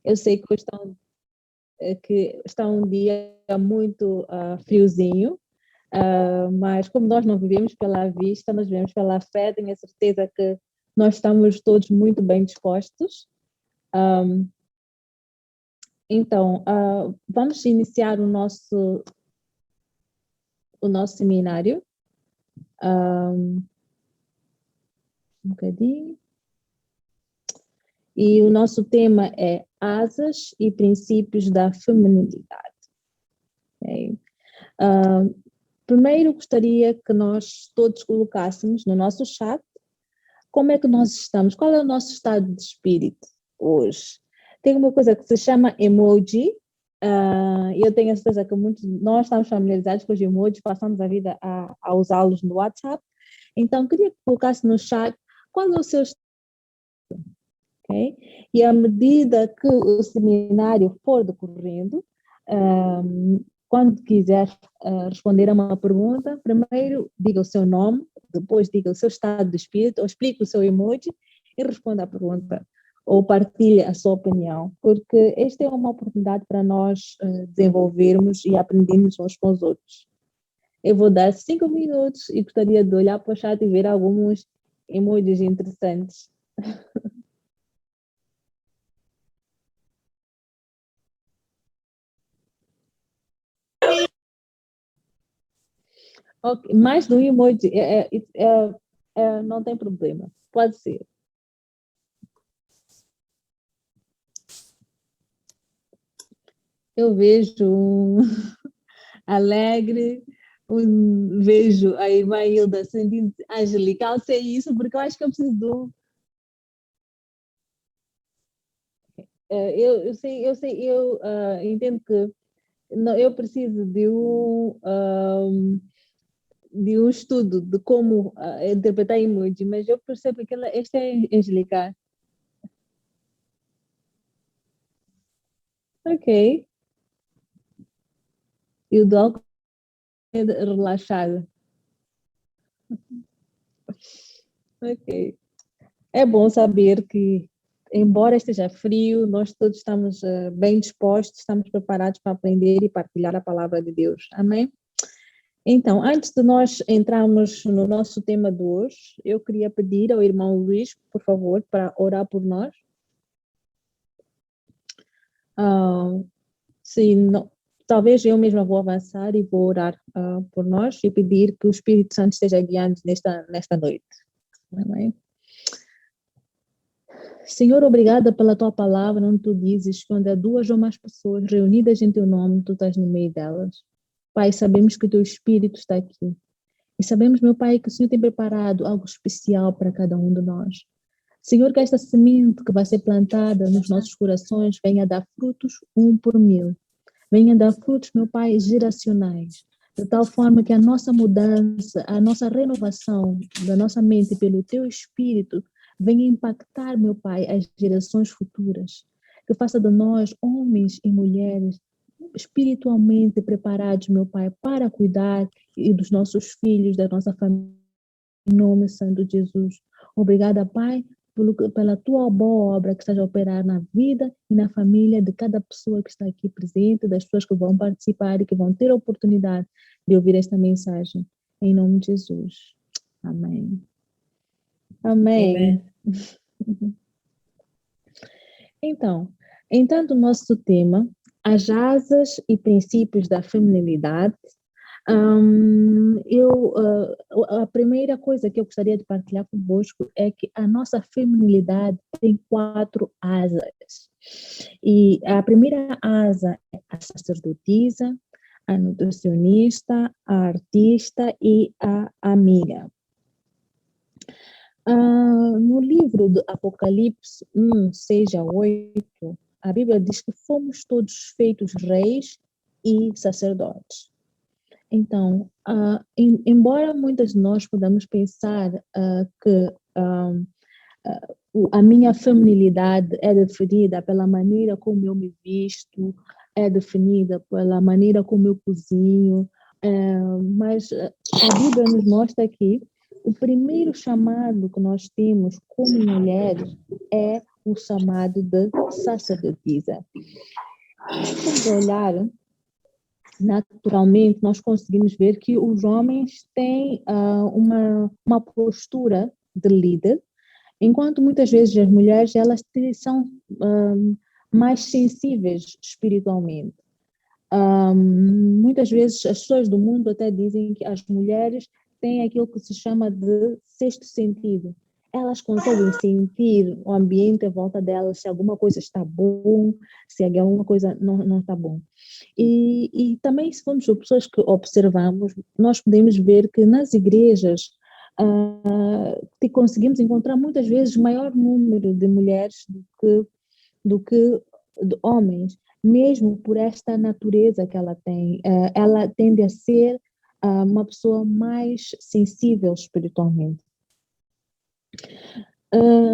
Eu sei que está um dia muito friozinho, mas como nós não vivemos pela vista, nós vivemos pela fé, tenho a certeza que nós estamos todos muito bem dispostos. Então, vamos iniciar o nosso seminário. Um bocadinho. E o nosso tema é asas e princípios da feminilidade. Okay? Primeiro, gostaria que nós todos colocássemos no nosso chat como é que nós estamos, qual é o nosso estado de espírito hoje. Tem uma coisa que se chama emoji, eu tenho a certeza que muitos de nós estamos familiarizados com os emojis, passamos a vida a usá-los no WhatsApp. Então, queria que colocasse no chat qual é o seu estado. Okay? E à medida que o seminário for decorrendo, quando quiser responder a uma pergunta, primeiro diga o seu nome, depois diga o seu estado de espírito, ou explique o seu emoji e responda à pergunta, ou partilhe a sua opinião, porque esta é uma oportunidade para nós desenvolvermos e aprendermos uns com os outros. Eu vou dar 5 minutos e gostaria de olhar para o chat e ver alguns emojis interessantes. Okay. Mais de um emoji, não tem problema, pode ser. Eu vejo um alegre, vejo a irmã Hilda sentindo angelical, sei isso, porque eu acho que eu preciso de um. Eu entendo que não, eu preciso de um estudo de como interpretar emoji, mas eu percebo que esta é angelical. Ok. E o do é relaxado. Ok. É bom saber que, embora esteja frio, nós todos estamos bem dispostos, estamos preparados para aprender e partilhar a palavra de Deus. Amém? Então, antes de nós entrarmos no nosso tema de hoje, eu queria pedir ao irmão Luís, por favor, para orar por nós. Talvez eu mesma vou avançar e vou orar por nós e pedir que o Espírito Santo esteja guiando nesta noite. Amém? Senhor, obrigada pela tua palavra, onde tu dizes que onde há 2 ou mais pessoas reunidas em teu nome, tu estás no meio delas. Pai, sabemos que o teu Espírito está aqui. E sabemos, meu Pai, que o Senhor tem preparado algo especial para cada um de nós. Senhor, que esta semente que vai ser plantada nos nossos corações venha dar frutos 1 por 1000. Venha dar frutos, meu Pai, geracionais. De tal forma que a nossa mudança, a nossa renovação da nossa mente pelo teu Espírito venha impactar, meu Pai, as gerações futuras. Que faça de nós homens e mulheres espiritualmente preparados, meu Pai, para cuidar dos nossos filhos, da nossa família, em nome santo de Jesus. Obrigada, Pai, pela tua boa obra que estás a operar na vida e na família de cada pessoa que está aqui presente, das pessoas que vão participar e que vão ter a oportunidade de ouvir esta mensagem. Em nome de Jesus. Amém. Amém. Então, entrando no nosso tema, as asas e princípios da feminilidade, a primeira coisa que eu gostaria de partilhar convosco é que a nossa feminilidade tem 4 asas. E a primeira asa é a sacerdotisa, a nutricionista, a artista e a amiga. No livro do Apocalipse 1:6-8, a Bíblia diz que fomos todos feitos reis e sacerdotes. Então, embora muitas de nós podamos pensar que a minha feminilidade é definida pela maneira como eu me visto, é definida pela maneira como eu cozinho, mas a Bíblia nos mostra aqui o primeiro chamado que nós temos como mulheres é o chamado de sacerdotisa. Se formos olhar, naturalmente, nós conseguimos ver que os homens têm uma postura de líder, enquanto muitas vezes as mulheres elas são mais sensíveis espiritualmente. Muitas vezes as pessoas do mundo até dizem que as mulheres têm aquilo que se chama de sexto sentido. Elas conseguem sentir o ambiente à volta delas, se alguma coisa está bom, se alguma coisa não está bom. E também, se formos pessoas que observamos, nós podemos ver que nas igrejas conseguimos encontrar muitas vezes maior número de mulheres do que de homens, mesmo por esta natureza que ela tem. Ela tende a ser uma pessoa mais sensível espiritualmente.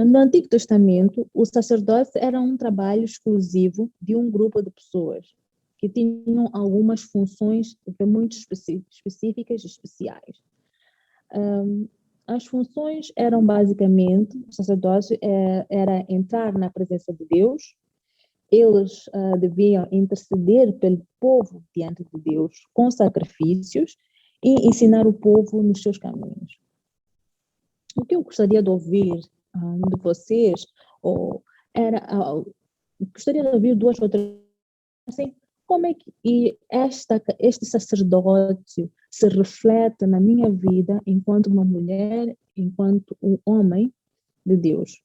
No Antigo Testamento, o sacerdócio era um trabalho exclusivo de um grupo de pessoas que tinham algumas funções muito específicas e especiais. As funções eram basicamente, o sacerdócio era entrar na presença de Deus, eles deviam interceder pelo povo diante de Deus com sacrifícios e ensinar o povo nos seus caminhos. O que eu gostaria de ouvir de vocês, gostaria de ouvir duas ou três, assim, como é que este sacerdócio se reflete na minha vida enquanto uma mulher, enquanto um homem de Deus?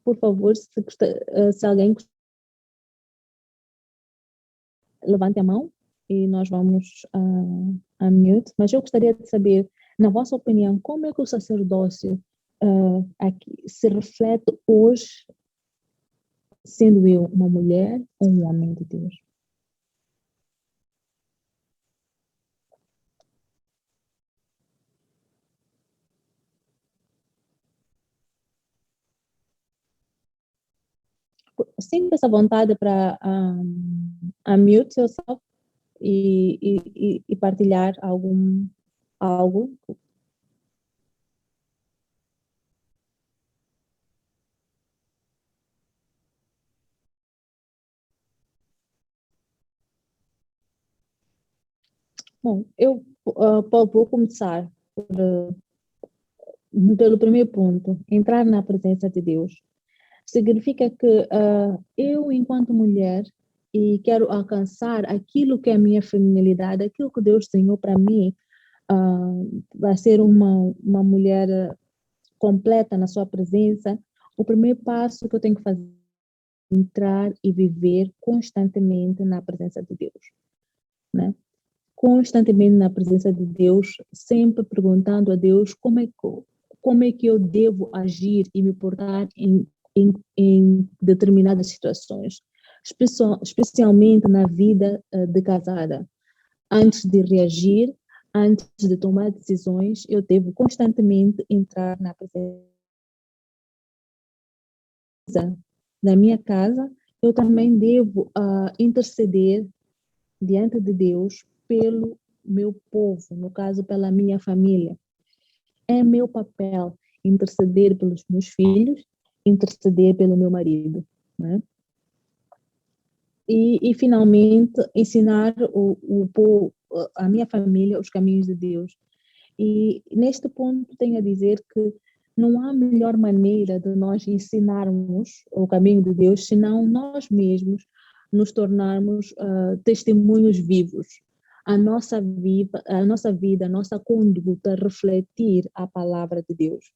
Por favor, se alguém levante a mão e nós vamos a mute, mas eu gostaria de saber, na vossa opinião, como é que o sacerdócio aqui se reflete hoje, sendo eu uma mulher ou um homem de Deus? Sinta essa vontade para unmute yourself e partilhar algo. Bom, eu vou começar pelo primeiro ponto, entrar na presença de Deus. Significa que eu, enquanto mulher, e quero alcançar aquilo que é a minha feminilidade, aquilo que Deus desenhou para mim, vai ser uma mulher completa na sua presença. O primeiro passo que eu tenho que fazer é entrar e viver constantemente na presença de Deus, né? Constantemente na presença de Deus, sempre perguntando a Deus como é que eu devo agir e me portar em determinadas situações, especialmente na vida de casada. Antes de reagir, antes de tomar decisões, eu devo constantemente entrar na presença. Na minha casa, eu também devo interceder diante de Deus pelo meu povo, no caso, pela minha família. É meu papel interceder pelos meus filhos, interceder pelo meu marido, né? E finalmente, ensinar a minha família os caminhos de Deus. E neste ponto tenho a dizer que não há melhor maneira de nós ensinarmos o caminho de Deus senão nós mesmos nos tornarmos testemunhos vivos. A nossa vida, a nossa conduta refletir a palavra de Deus.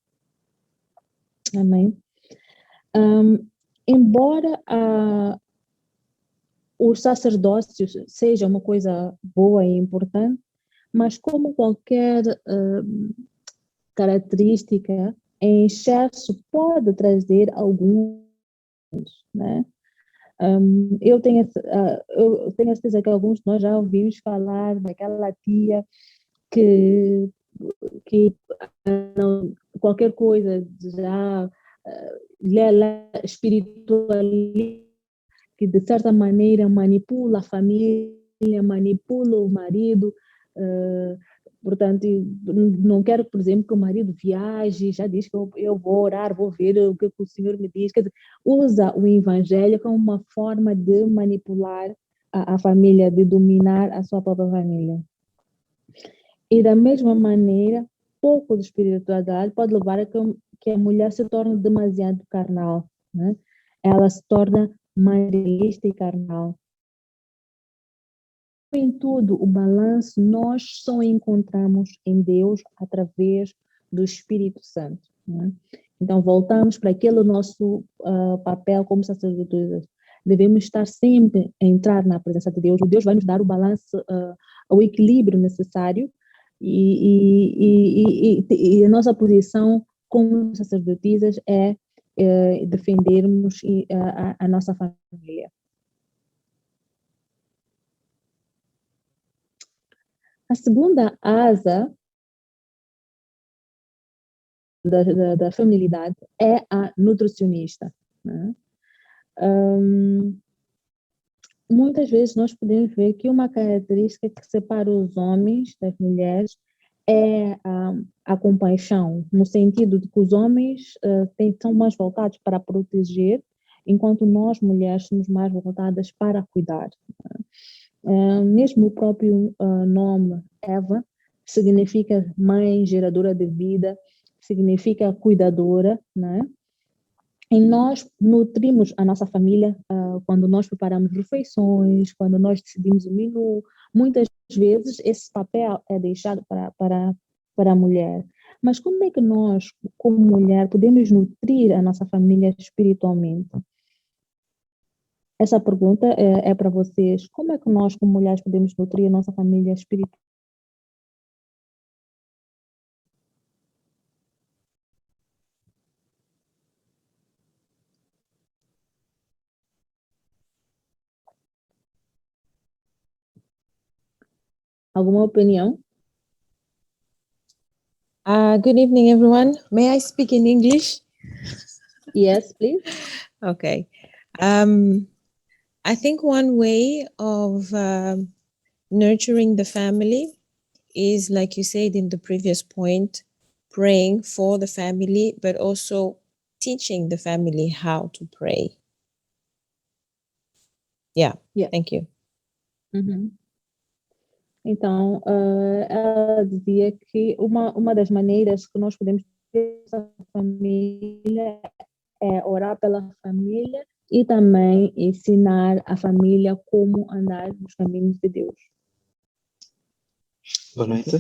Amém? Embora o sacerdócio seja uma coisa boa e importante, mas como qualquer característica, em excesso pode trazer alguns, né? Eu tenho a certeza que alguns de nós já ouvimos falar daquela tia que qualquer coisa já espiritualista, que de certa maneira manipula a família, manipula o marido, Portanto, não quero, por exemplo, que o marido viaje, já diz que eu vou orar, vou ver o que o Senhor me diz. Quer dizer, usa o evangelho como uma forma de manipular a família, de dominar a sua própria família. E da mesma maneira, pouco de espiritualidade pode levar a que a mulher se torne demasiado carnal, né? Ela se torna materialista e carnal. Em tudo, o balanço nós só encontramos em Deus através do Espírito Santo, né? Então, voltamos para aquele nosso papel como sacerdotes. Devemos estar sempre a entrar na presença de Deus. O Deus vai nos dar o balanço, o equilíbrio necessário e a nossa posição como sacerdotisas é defendermos a nossa família. A segunda asa da feminilidade é a nutricionista, né? Muitas vezes nós podemos ver que uma característica que separa os homens das mulheres é a compaixão, no sentido de que os homens são mais voltados para proteger, enquanto nós, mulheres, somos mais voltadas para cuidar. Mesmo o próprio nome Eva significa mãe, geradora de vida, significa cuidadora, né? E nós nutrimos a nossa família quando nós preparamos refeições, quando nós decidimos o menu. Muitas vezes esse papel é deixado para a mulher. Mas como é que nós, como mulher, podemos nutrir a nossa família espiritualmente? Essa pergunta é para vocês. Como é que nós, como mulheres, podemos nutrir a nossa família espiritual? Alguma opinião? Good evening, everyone. May I speak in English? Yes, please. Okay. I think one way of nurturing the family is, like you said in the previous point, praying for the family, but also teaching the family how to pray. Yeah. Thank you. Uhum. Então, ela dizia que uma das maneiras que nós podemos ter essa família é orar pela família e também ensinar a família como andar nos caminhos de Deus. Boa noite.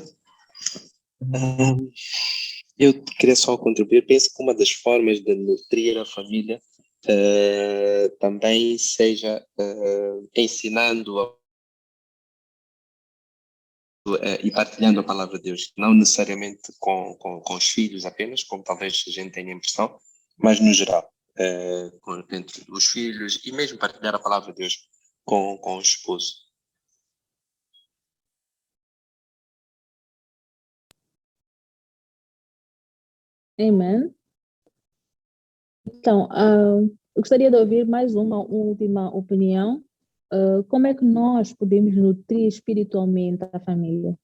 Eu queria só contribuir. Penso que uma das formas de nutrir a família também seja ensinando e partilhando a palavra de Deus, não necessariamente com os filhos apenas, como talvez a gente tenha a impressão, mas no geral, entre os filhos e mesmo partilhar a palavra de Deus com o esposo. Amém. Então, eu gostaria de ouvir mais uma última opinião. Como é que nós podemos nutrir espiritualmente a família?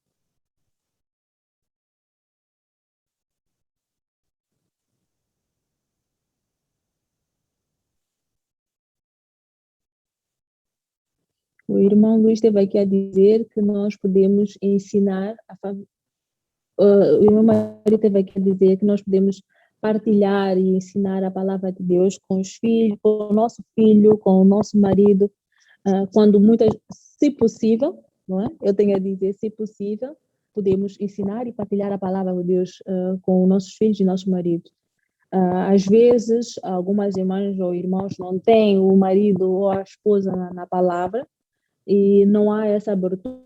O irmão Luís esteve aqui a dizer que nós podemos ensinar a família. O irmão Maria esteve aqui a dizer que nós podemos partilhar e ensinar a palavra de Deus com os filhos, com o nosso filho, com o nosso marido, quando se possível, não é? Eu tenho a dizer, se possível, podemos ensinar e partilhar a palavra de Deus com os nossos filhos e nossos maridos. Às vezes, algumas irmãs ou irmãos não têm o marido ou a esposa na palavra e não há essa abertura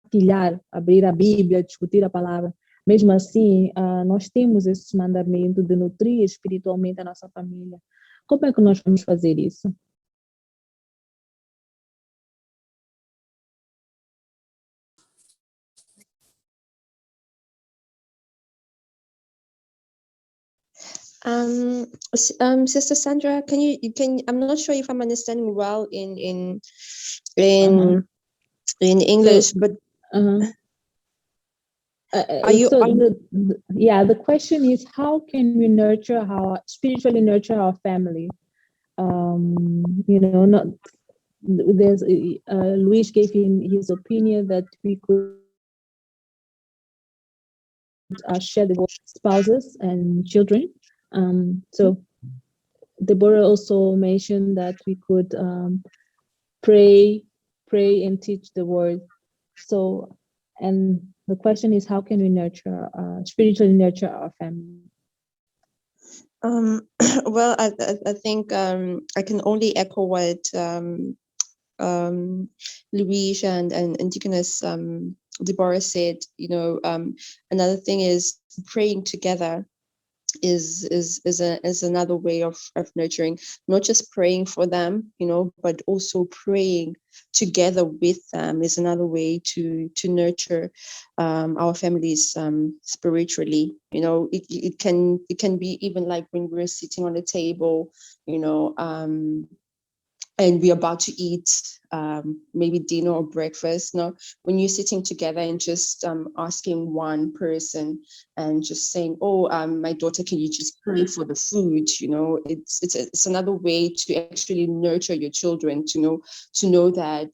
partilhar, abrir a Bíblia, discutir a palavra. Mesmo assim, nós temos esse mandamento de nutrir espiritualmente a nossa família. Como é que nós vamos fazer isso? Sister Sandra, I'm not sure if I'm understanding well in English, but Uh-huh. Are you So the question is, how can we spiritually nurture our family? Not there's Luis gave him his opinion that we could share the spouses and children. So Deborah also mentioned that we could pray and teach the word. So, and the question is, how can we spiritually nurture our family? Well, I think I can only echo what Louise and Deaconess Deborah said. Another thing is praying together is another way of nurturing, not just praying for them, but also praying together with them is another way to nurture our families spiritually. It can be even like when we're sitting on a table, and we're about to eat maybe dinner or breakfast. When you're sitting together and just asking one person and just saying, "Oh, my daughter, can you just pray for the food?" It's another way to actually nurture your children to know that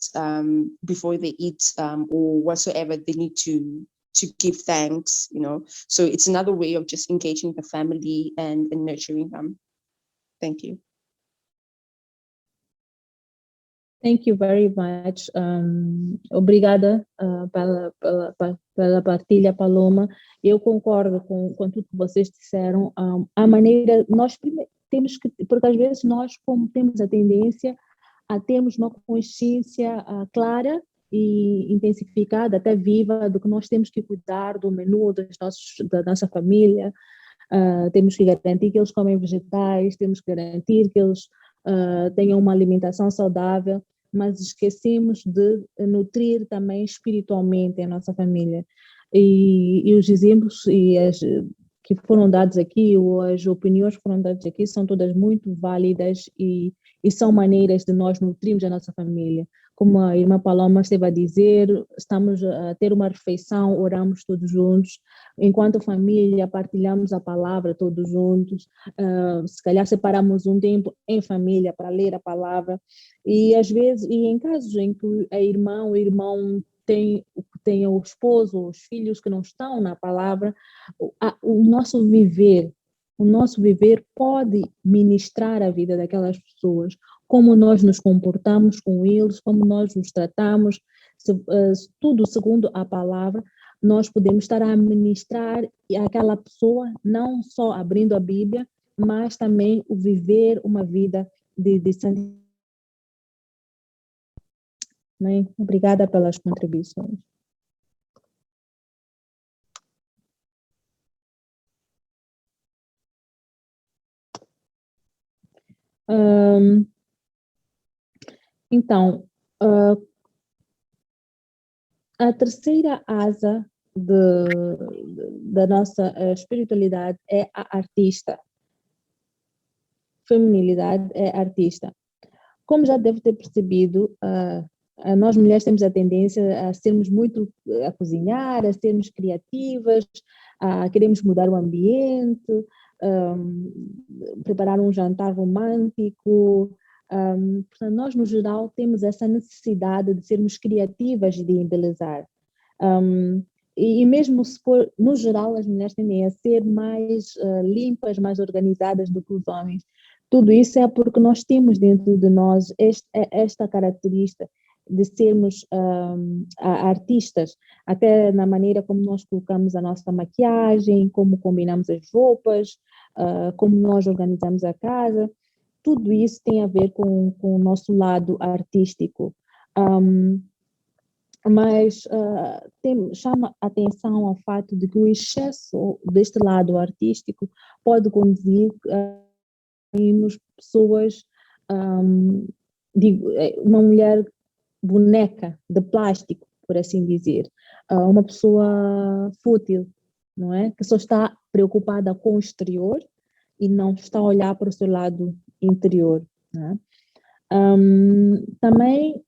before they eat or whatsoever, they need to give thanks. So it's another way of just engaging the family and nurturing them. Thank you. Thank you very much. Obrigada pela partilha, Paloma. Eu concordo com tudo que vocês disseram. A maneira, nós temos que, porque às vezes nós, como temos a tendência a termos uma consciência clara e intensificada, até viva, do que nós temos que cuidar do menu da nossa família, temos que garantir que eles comem vegetais, temos que garantir que eles tenham uma alimentação saudável, mas esquecemos de nutrir também espiritualmente a nossa família. E os exemplos que foram dados aqui, ou as opiniões que foram dadas aqui, são todas muito válidas e são maneiras de nós nutrirmos a nossa família. Como a irmã Paloma esteve a dizer, estamos a ter uma refeição, oramos todos juntos, enquanto família partilhamos a palavra todos juntos, se calhar separamos um tempo em família para ler a palavra, e às vezes, e em casos em que o irmão tem o esposo, os filhos que não estão na palavra, o nosso viver pode ministrar a vida daquelas pessoas, como nós nos comportamos com eles, como nós os tratamos, tudo segundo a palavra, nós podemos estar a ministrar àquela pessoa, não só abrindo a Bíblia, mas também o viver uma vida de santidade. Obrigada pelas contribuições. Então, a terceira asa da nossa espiritualidade é a artista. Feminilidade é artista. Como já deve ter percebido, nós mulheres temos a tendência a sermos muito a cozinhar, a sermos criativas, queremos mudar o ambiente, preparar um jantar romântico. Portanto, nós, no geral, temos essa necessidade de sermos criativas e de embelezar. E mesmo se for, no geral, as mulheres tendem a ser mais limpas, mais organizadas do que os homens. Tudo isso é porque nós temos dentro de nós esta característica de sermos artistas, até na maneira como nós colocamos a nossa maquiagem, como combinamos as roupas, como nós organizamos a casa. Tudo isso tem a ver com o nosso lado artístico. Mas chama a atenção ao fato de que o excesso deste lado artístico pode conduzir a termos pessoas, uma mulher boneca de plástico, por assim dizer, uma pessoa fútil, não é? Que só está preocupada com o exterior e não está a olhar para o seu lado interior, né? Também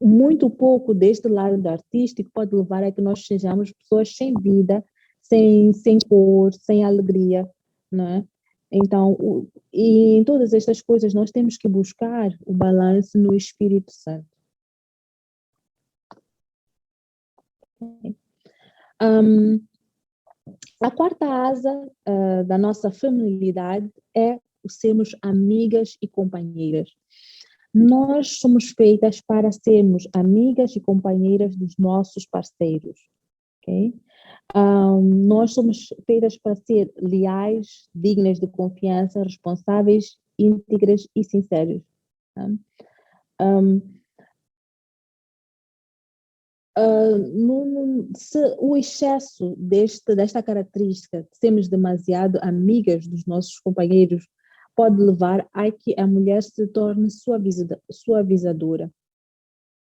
muito pouco deste lado artístico pode levar a que nós sejamos pessoas sem vida, sem cor, sem alegria, não é? Então, e em todas estas coisas nós temos que buscar o balanço no Espírito Santo. A quarta asa da nossa feminilidade é o sermos amigas e companheiras. Nós somos feitas para sermos amigas e companheiras dos nossos parceiros, ok? Nós somos feitas para ser leais, dignas de confiança, responsáveis, íntegras e sinceras. Tá? Se o excesso desta característica, de sermos demasiado amigas dos nossos companheiros, pode levar a que a mulher se torne suavizadora.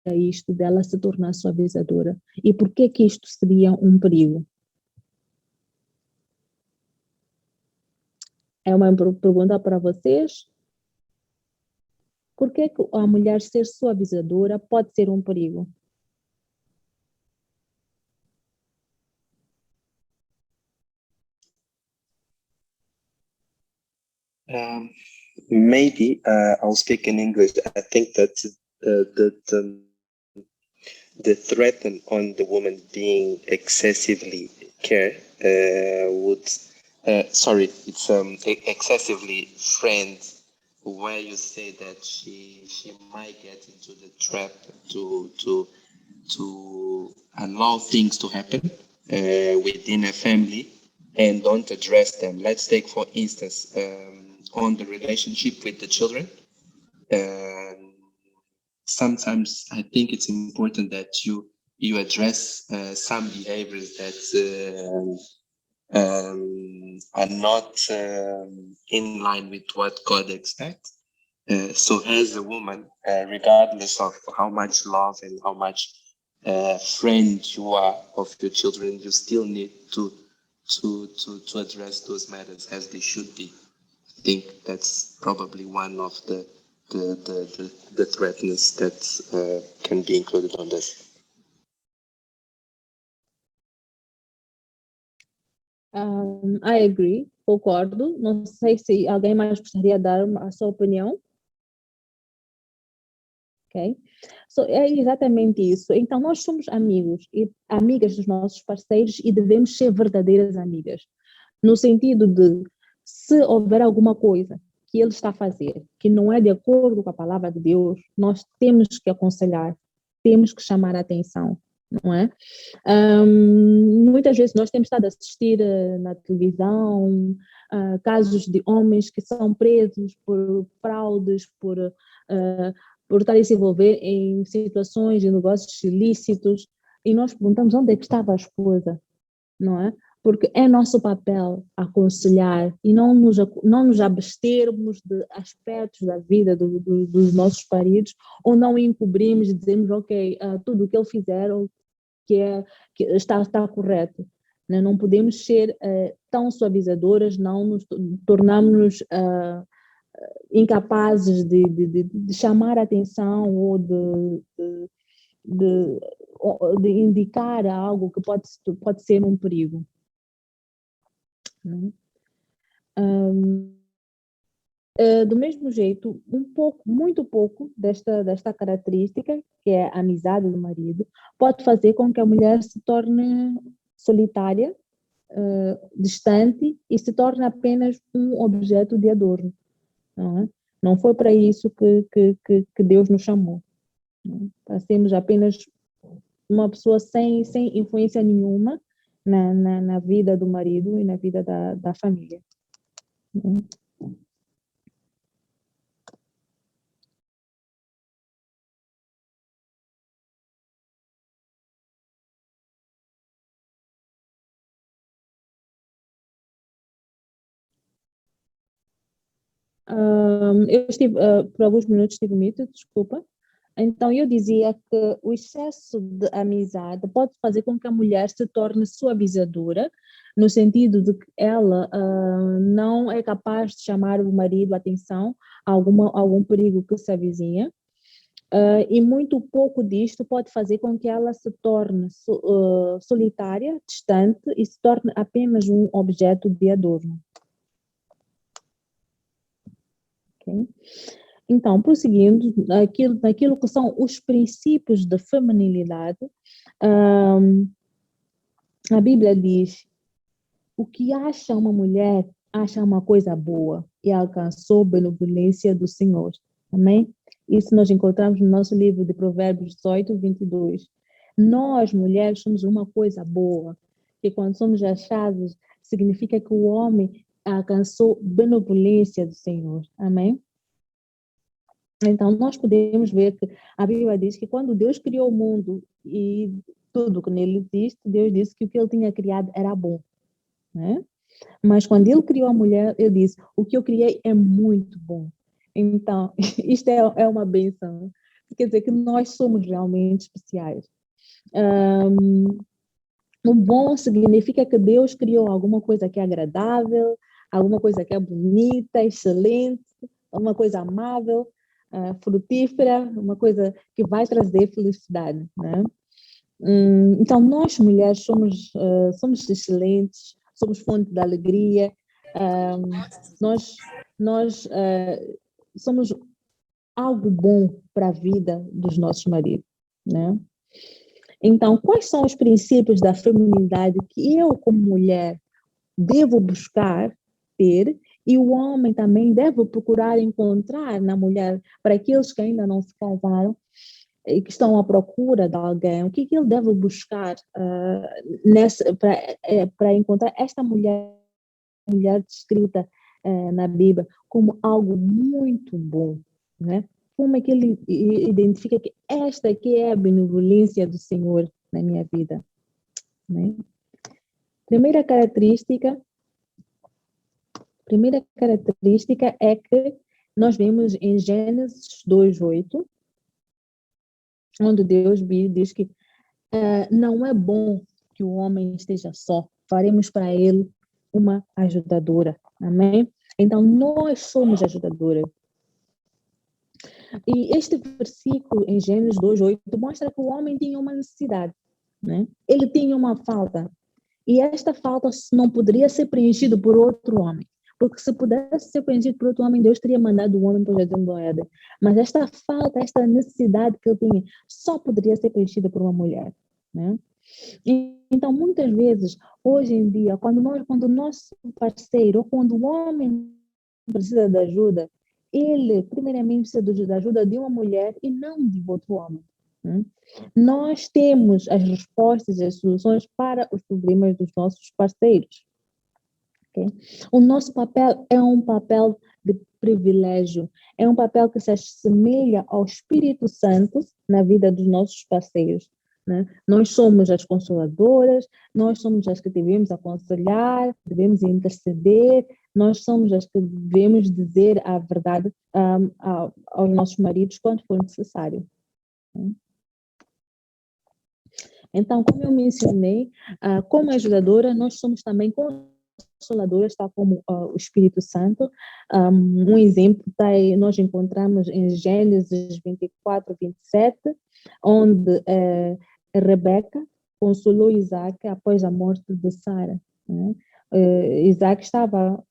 É isto dela se tornar suavizadora. E por que isto seria um perigo? É uma pergunta para vocês. Por que a mulher ser suavizadora pode ser um perigo? Maybe I'll speak in English. I think that the threat on the woman being excessively care would it's excessively friend, where you say that she might get into the trap to allow things to happen within a family and don't address them. Let's take, for instance, on the relationship with the children. Sometimes I think it's important that you address some behaviors that are not in line with what God expects. So as a woman, regardless of how much love and how much friend you are of your children, you still need to address those matters as they should be. I think that's probably one of the threats that can be included on this. I agree, concordo. Não sei se alguém mais gostaria de dar a sua opinião. Ok? So, é exatamente isso. Então, nós somos amigos e amigas dos nossos parceiros e devemos ser verdadeiras amigas. No sentido de, se houver alguma coisa que ele está a fazer que não é de acordo com a palavra de Deus, nós temos que aconselhar, temos que chamar a atenção, não é? Muitas vezes nós temos estado a assistir na televisão casos de homens que são presos por fraudes, por estarem a se envolver em situações de negócios ilícitos, e nós perguntamos onde é que estava a esposa, não é? Porque é nosso papel aconselhar e não nos abstermos de aspectos da vida dos nossos maridos, ou não encobrimos e dizemos, ok, tudo o que ele fizer que está correto. Não podemos ser tão suavizadoras, não nos tornamos incapazes de chamar a atenção ou de indicar algo que pode ser um perigo. Do mesmo jeito, muito pouco desta característica, que é a amizade do marido, pode fazer com que a mulher se torne solitária, distante e se torne apenas um objeto de adorno. Não foi para isso que Deus nos chamou. Para sermos apenas uma pessoa sem influência nenhuma na vida do marido e na vida da família. Eu estive, por alguns minutos estive mute, desculpa. Então, eu dizia que o excesso de amizade pode fazer com que a mulher se torne suavizadora, no sentido de que ela não é capaz de chamar o marido a atenção a algum perigo que se avizinha. e muito pouco disto pode fazer com que ela se torne solitária, distante e se torne apenas um objeto de adorno. Okay? Então, prosseguindo, naquilo que são os princípios da feminilidade, a Bíblia diz: o que acha uma mulher, acha uma coisa boa e alcançou benevolência do Senhor. Amém? Isso nós encontramos no nosso livro de Provérbios 18, 22. Nós, mulheres, somos uma coisa boa, que quando somos achados, significa que o homem alcançou benevolência do Senhor. Amém? Então, nós podemos ver que a Bíblia diz que quando Deus criou o mundo e tudo que nele existe, Deus disse que o que ele tinha criado era bom, né? Mas quando ele criou a mulher, ele disse: o que eu criei é muito bom. Então, isto é uma benção. Quer dizer que nós somos realmente especiais. O bom significa que Deus criou alguma coisa que é agradável, alguma coisa que é bonita, excelente, uma coisa amável, frutífera, uma coisa que vai trazer felicidade, né? Então, nós mulheres somos excelentes, somos fonte de alegria, nós somos algo bom para a vida dos nossos maridos, né? Então, quais são os princípios da feminilidade que eu, como mulher, devo buscar ter e o homem também deve procurar encontrar na mulher, para aqueles que ainda não se casaram e que estão à procura de alguém, o que ele deve buscar para encontrar esta mulher descrita na Bíblia como algo muito bom, né? Como é que ele identifica que esta aqui é a benevolência do Senhor na minha vida, né? Primeira característica é que nós vemos em Gênesis 2:8, onde Deus diz que não é bom que o homem esteja só, faremos para ele uma ajudadora, amém? Então, nós somos ajudadoras. E este versículo em Gênesis 2:8 mostra que o homem tinha uma necessidade, né? Ele tinha uma falta. E esta falta não poderia ser preenchida por outro homem. Porque se pudesse ser preenchido por outro homem, Deus teria mandado o homem para o jardim do Éden. Mas esta falta, esta necessidade que ele tinha, só poderia ser preenchida por uma mulher, né? Então, muitas vezes, hoje em dia, quando o nosso parceiro, ou quando o homem precisa de ajuda, ele, primeiramente, precisa da ajuda de uma mulher e não de outro homem. Né? Nós temos as respostas e as soluções para os problemas dos nossos parceiros. Okay? O nosso papel é um papel de privilégio, é um papel que se assemelha ao Espírito Santo na vida dos nossos parceiros. Né? Nós somos as consoladoras, nós somos as que devemos aconselhar, devemos interceder, nós somos as que devemos dizer a verdade aos nossos maridos quando for necessário. Então, como eu mencionei, como ajudadora, nós somos também consoladoras, tal como o Espírito Santo. Um exemplo nós encontramos em Gênesis 24, 27, onde Rebeca consolou Isaac após a morte de Sara. Né? Isaac estava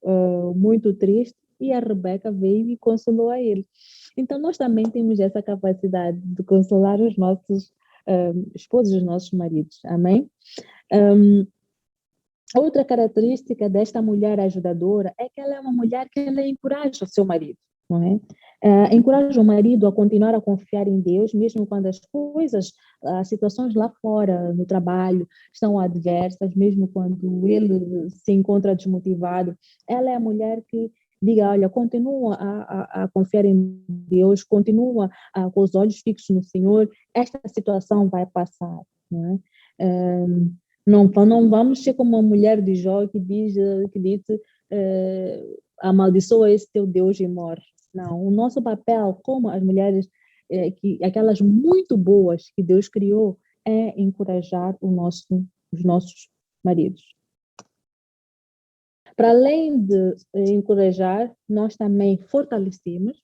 muito triste e a Rebeca veio e consolou a ele. Então, nós também temos essa capacidade de consolar os nossos esposos, os nossos maridos. Amém? Outra característica desta mulher ajudadora é que ela é uma mulher que ela encoraja o seu marido, não é? Encoraja o marido a continuar a confiar em Deus, mesmo quando as situações lá fora, no trabalho, estão adversas, mesmo quando ele se encontra desmotivado. Ela é a mulher que diga, olha, continua a confiar em Deus, continua com os olhos fixos no Senhor, esta situação vai passar, não é? Não vamos ser como uma mulher de Jó que diz amaldiçoa esse teu Deus e morre. Não, o nosso papel como as mulheres, aquelas muito boas que Deus criou, é encorajar os nossos maridos. Para além de encorajar, nós também fortalecemos.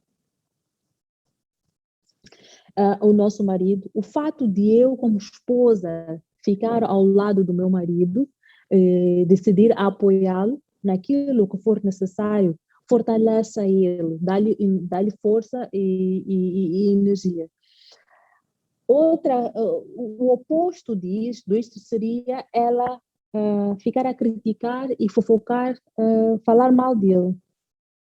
o nosso marido. O fato de eu, como esposa, ficar ao lado do meu marido, decidir apoiá-lo naquilo que for necessário, fortaleça ele, dá-lhe força e energia. O oposto disto seria ela ficar a criticar e fofocar, falar mal dele,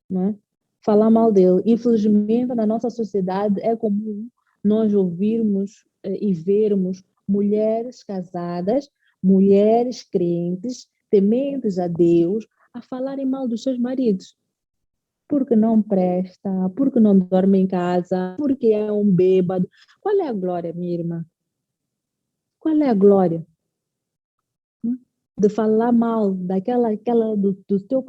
né? Falar mal dele. Infelizmente, na nossa sociedade é comum nós ouvirmos e vermos mulheres casadas, mulheres crentes, tementes a Deus, a falarem mal dos seus maridos. Porque não presta, porque não dorme em casa, porque é um bêbado. Qual é a glória, minha irmã? Qual é a glória? De falar mal do teu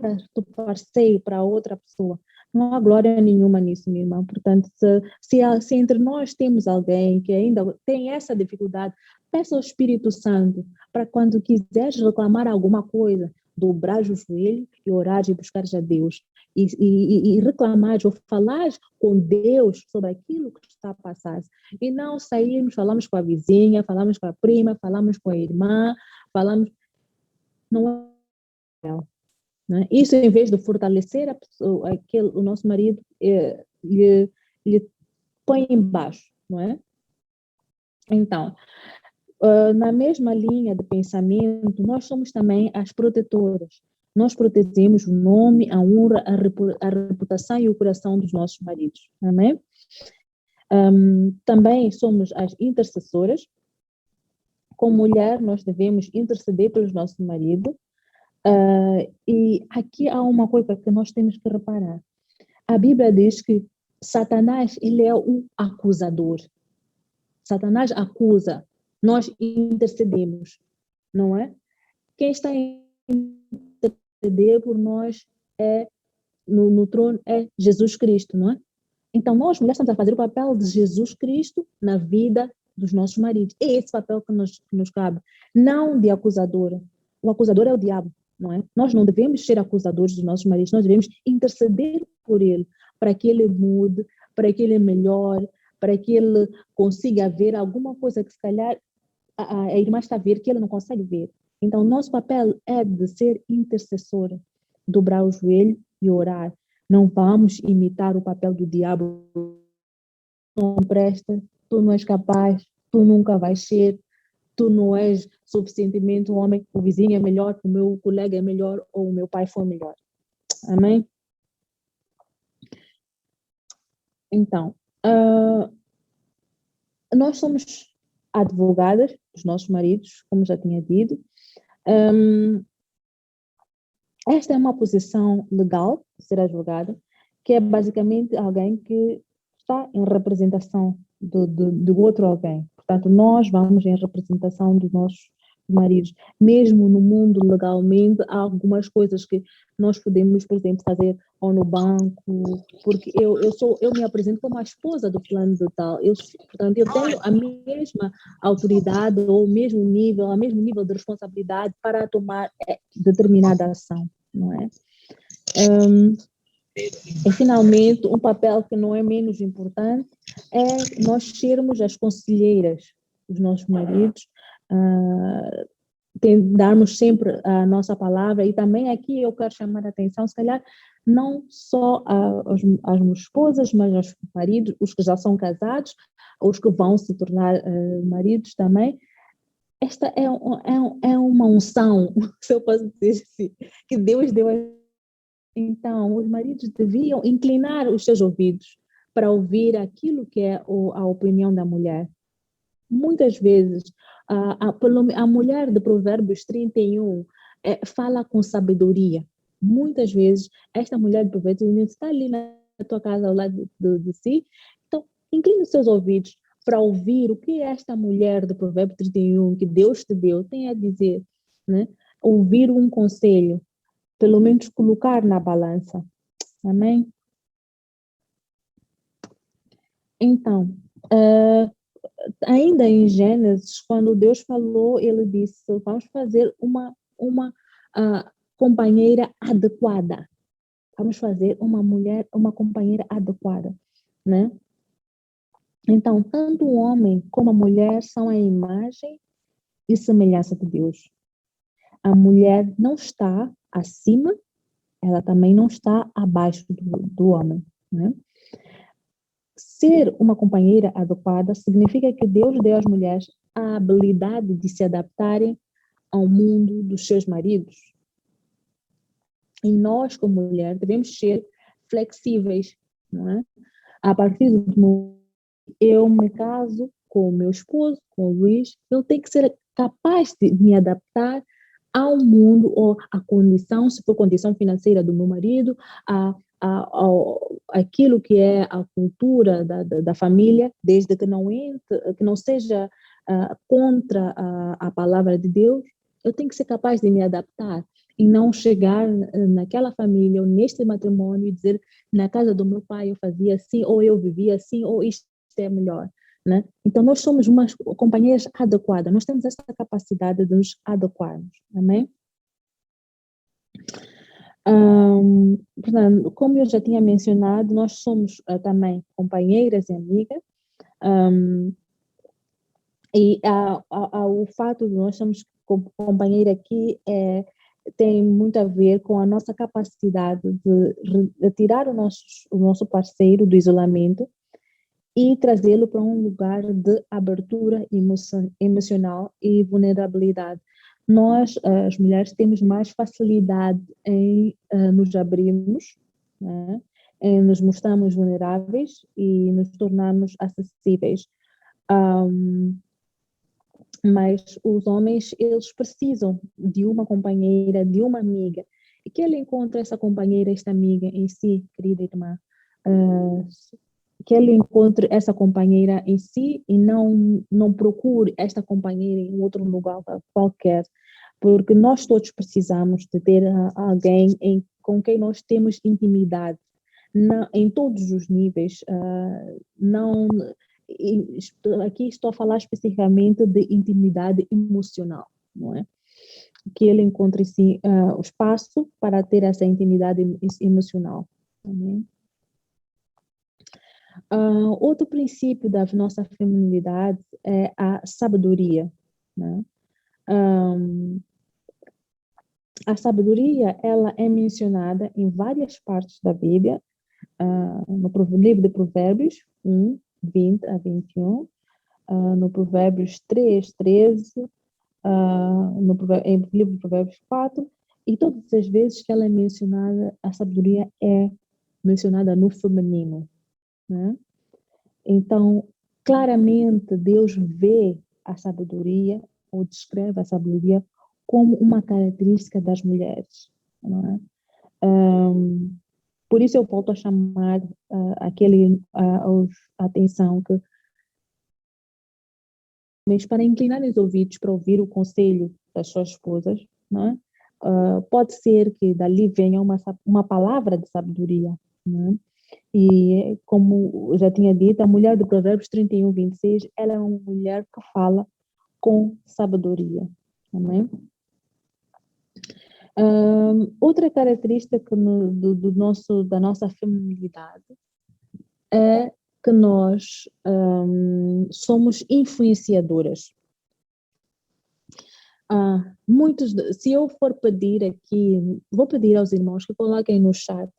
parceiro para outra pessoa. Não há glória nenhuma nisso, minha irmã. Portanto, se entre nós temos alguém que ainda tem essa dificuldade, peça ao Espírito Santo para quando quiseres reclamar alguma coisa, dobrar o joelho e orar e buscar a Deus. E reclamar ou falar com Deus sobre aquilo que está a passar. E não sairmos, falamos com a vizinha, falamos com a prima, falamos com a irmã, falamos. Não é, né? Isso, em vez de fortalecer a pessoa, o nosso marido, lhe põe embaixo, não é? Então, na mesma linha de pensamento, nós somos também as protetoras. Nós protegemos o nome, a honra, a reputação e o coração dos nossos maridos, amém? Também somos as intercessoras. Como mulher, nós devemos interceder pelos nossos maridos. E aqui há uma coisa que nós temos que reparar. A Bíblia diz que Satanás, ele é o acusador. Satanás acusa, nós intercedemos, não é? Quem está a interceder por nós no trono é Jesus Cristo, não é? Então, nós, mulheres, estamos a fazer o papel de Jesus Cristo na vida dos nossos maridos. É esse papel que nos cabe, não de acusadora. O acusador é o diabo, não é? Nós não devemos ser acusadores dos nossos maridos, nós devemos interceder por ele, para que ele mude, para que ele melhore, para que ele consiga ver alguma coisa que se calhar a irmã está a ver que ele não consegue ver. Então, nosso papel é de ser intercessora, dobrar o joelho e orar. Não vamos imitar o papel do diabo. Não presta, tu não és capaz, tu nunca vais ser, tu não és suficientemente um homem, o vizinho é melhor, o meu colega é melhor ou o meu pai foi melhor. Amém? Então, nós somos advogadas dos nossos maridos, como já tinha dito. Esta é uma posição legal, ser advogada, que é basicamente alguém que está em representação do outro alguém. Portanto, nós vamos em representação dos nossos maridos. Mesmo no mundo, legalmente, há algumas coisas que nós podemos, por exemplo, fazer ou no banco, porque eu me apresento como a esposa do fulano de tal. Portanto, eu tenho a mesma autoridade ou o mesmo nível de responsabilidade para tomar determinada ação, não é? E, finalmente, um papel que não é menos importante é nós sermos as conselheiras dos nossos maridos, darmos sempre a nossa palavra. E também aqui eu quero chamar a atenção, se calhar, não só às esposas, mas aos maridos, os que já são casados, os que vão se tornar maridos também. Esta é uma unção, se eu posso dizer assim, que Deus deu a. Então, os maridos deviam inclinar os seus ouvidos para ouvir aquilo que é a opinião da mulher. Muitas vezes, a mulher de Provérbios 31 fala com sabedoria. Muitas vezes, esta mulher de Provérbios 31 está ali na tua casa, ao lado de si. Então, incline os seus ouvidos para ouvir o que esta mulher de Provérbios 31, que Deus te deu, tem a dizer, né? Ouvir um conselho, pelo menos colocar na balança. Amém? Então, ainda em Gênesis, quando Deus falou, ele disse, vamos fazer uma companheira adequada. Vamos fazer uma companheira adequada, né? Então, tanto o homem como a mulher são a imagem e semelhança de Deus. A mulher não está acima, ela também não está abaixo do homem, né? Ser uma companheira adequada significa que Deus deu às mulheres a habilidade de se adaptarem ao mundo dos seus maridos. E nós, como mulher, devemos ser flexíveis, não é? A partir do momento que eu me caso com o meu esposo, com o Luís, eu tenho que ser capaz de me adaptar ao mundo ou à condição, se for condição financeira do meu marido, aquilo que é a cultura da família, desde que que não seja contra a palavra de Deus, eu tenho que ser capaz de me adaptar e não chegar naquela família ou neste matrimônio e dizer, na casa do meu pai eu fazia assim, ou eu vivia assim, ou isto é melhor, né? Então nós somos umas companheiras adequadas, nós temos essa capacidade de nos adequarmos, amém? Portanto, como eu já tinha mencionado, nós somos também companheiras e amigas, e o fato de nós sermos companheira aqui tem muito a ver com a nossa capacidade de retirar o nosso parceiro do isolamento e trazê-lo para um lugar de abertura emocional e vulnerabilidade. Nós, as mulheres, temos mais facilidade em nos abrirmos, né? Em nos mostrarmos vulneráveis e nos tornarmos acessíveis. Mas os homens, eles precisam de uma companheira, de uma amiga, e que ele encontre essa companheira, esta amiga em si, querida irmã, que ele encontre essa companheira em si e não procure esta companheira em outro lugar qualquer, porque nós todos precisamos de ter alguém com quem nós temos intimidade, em todos os níveis, não aqui estou a falar especificamente de intimidade emocional, não é? Que ele encontre sim o espaço para ter essa intimidade emocional. Amém? Outro princípio da nossa feminilidade é a sabedoria, né? A sabedoria, ela é mencionada em várias partes da Bíblia, no livro de Provérbios 1, 20 a 21, no Provérbios 3, 13, em livro de Provérbios 4, e todas as vezes que ela é mencionada, a sabedoria é mencionada no feminino, né? Então, claramente, Deus vê a sabedoria, ou descreve a sabedoria, como uma característica das mulheres, não é? Por isso eu volto a chamar a atenção que para inclinar os ouvidos para ouvir o conselho das suas esposas, não é? Pode ser que dali venha uma palavra de sabedoria, não é? E como eu já tinha dito, a mulher do Provérbios 31, 26, ela é uma mulher que fala com sabedoria, amém? Outra característica da nossa feminilidade é que nós somos influenciadoras. Se eu for pedir aqui, vou pedir aos irmãos que coloquem no chat,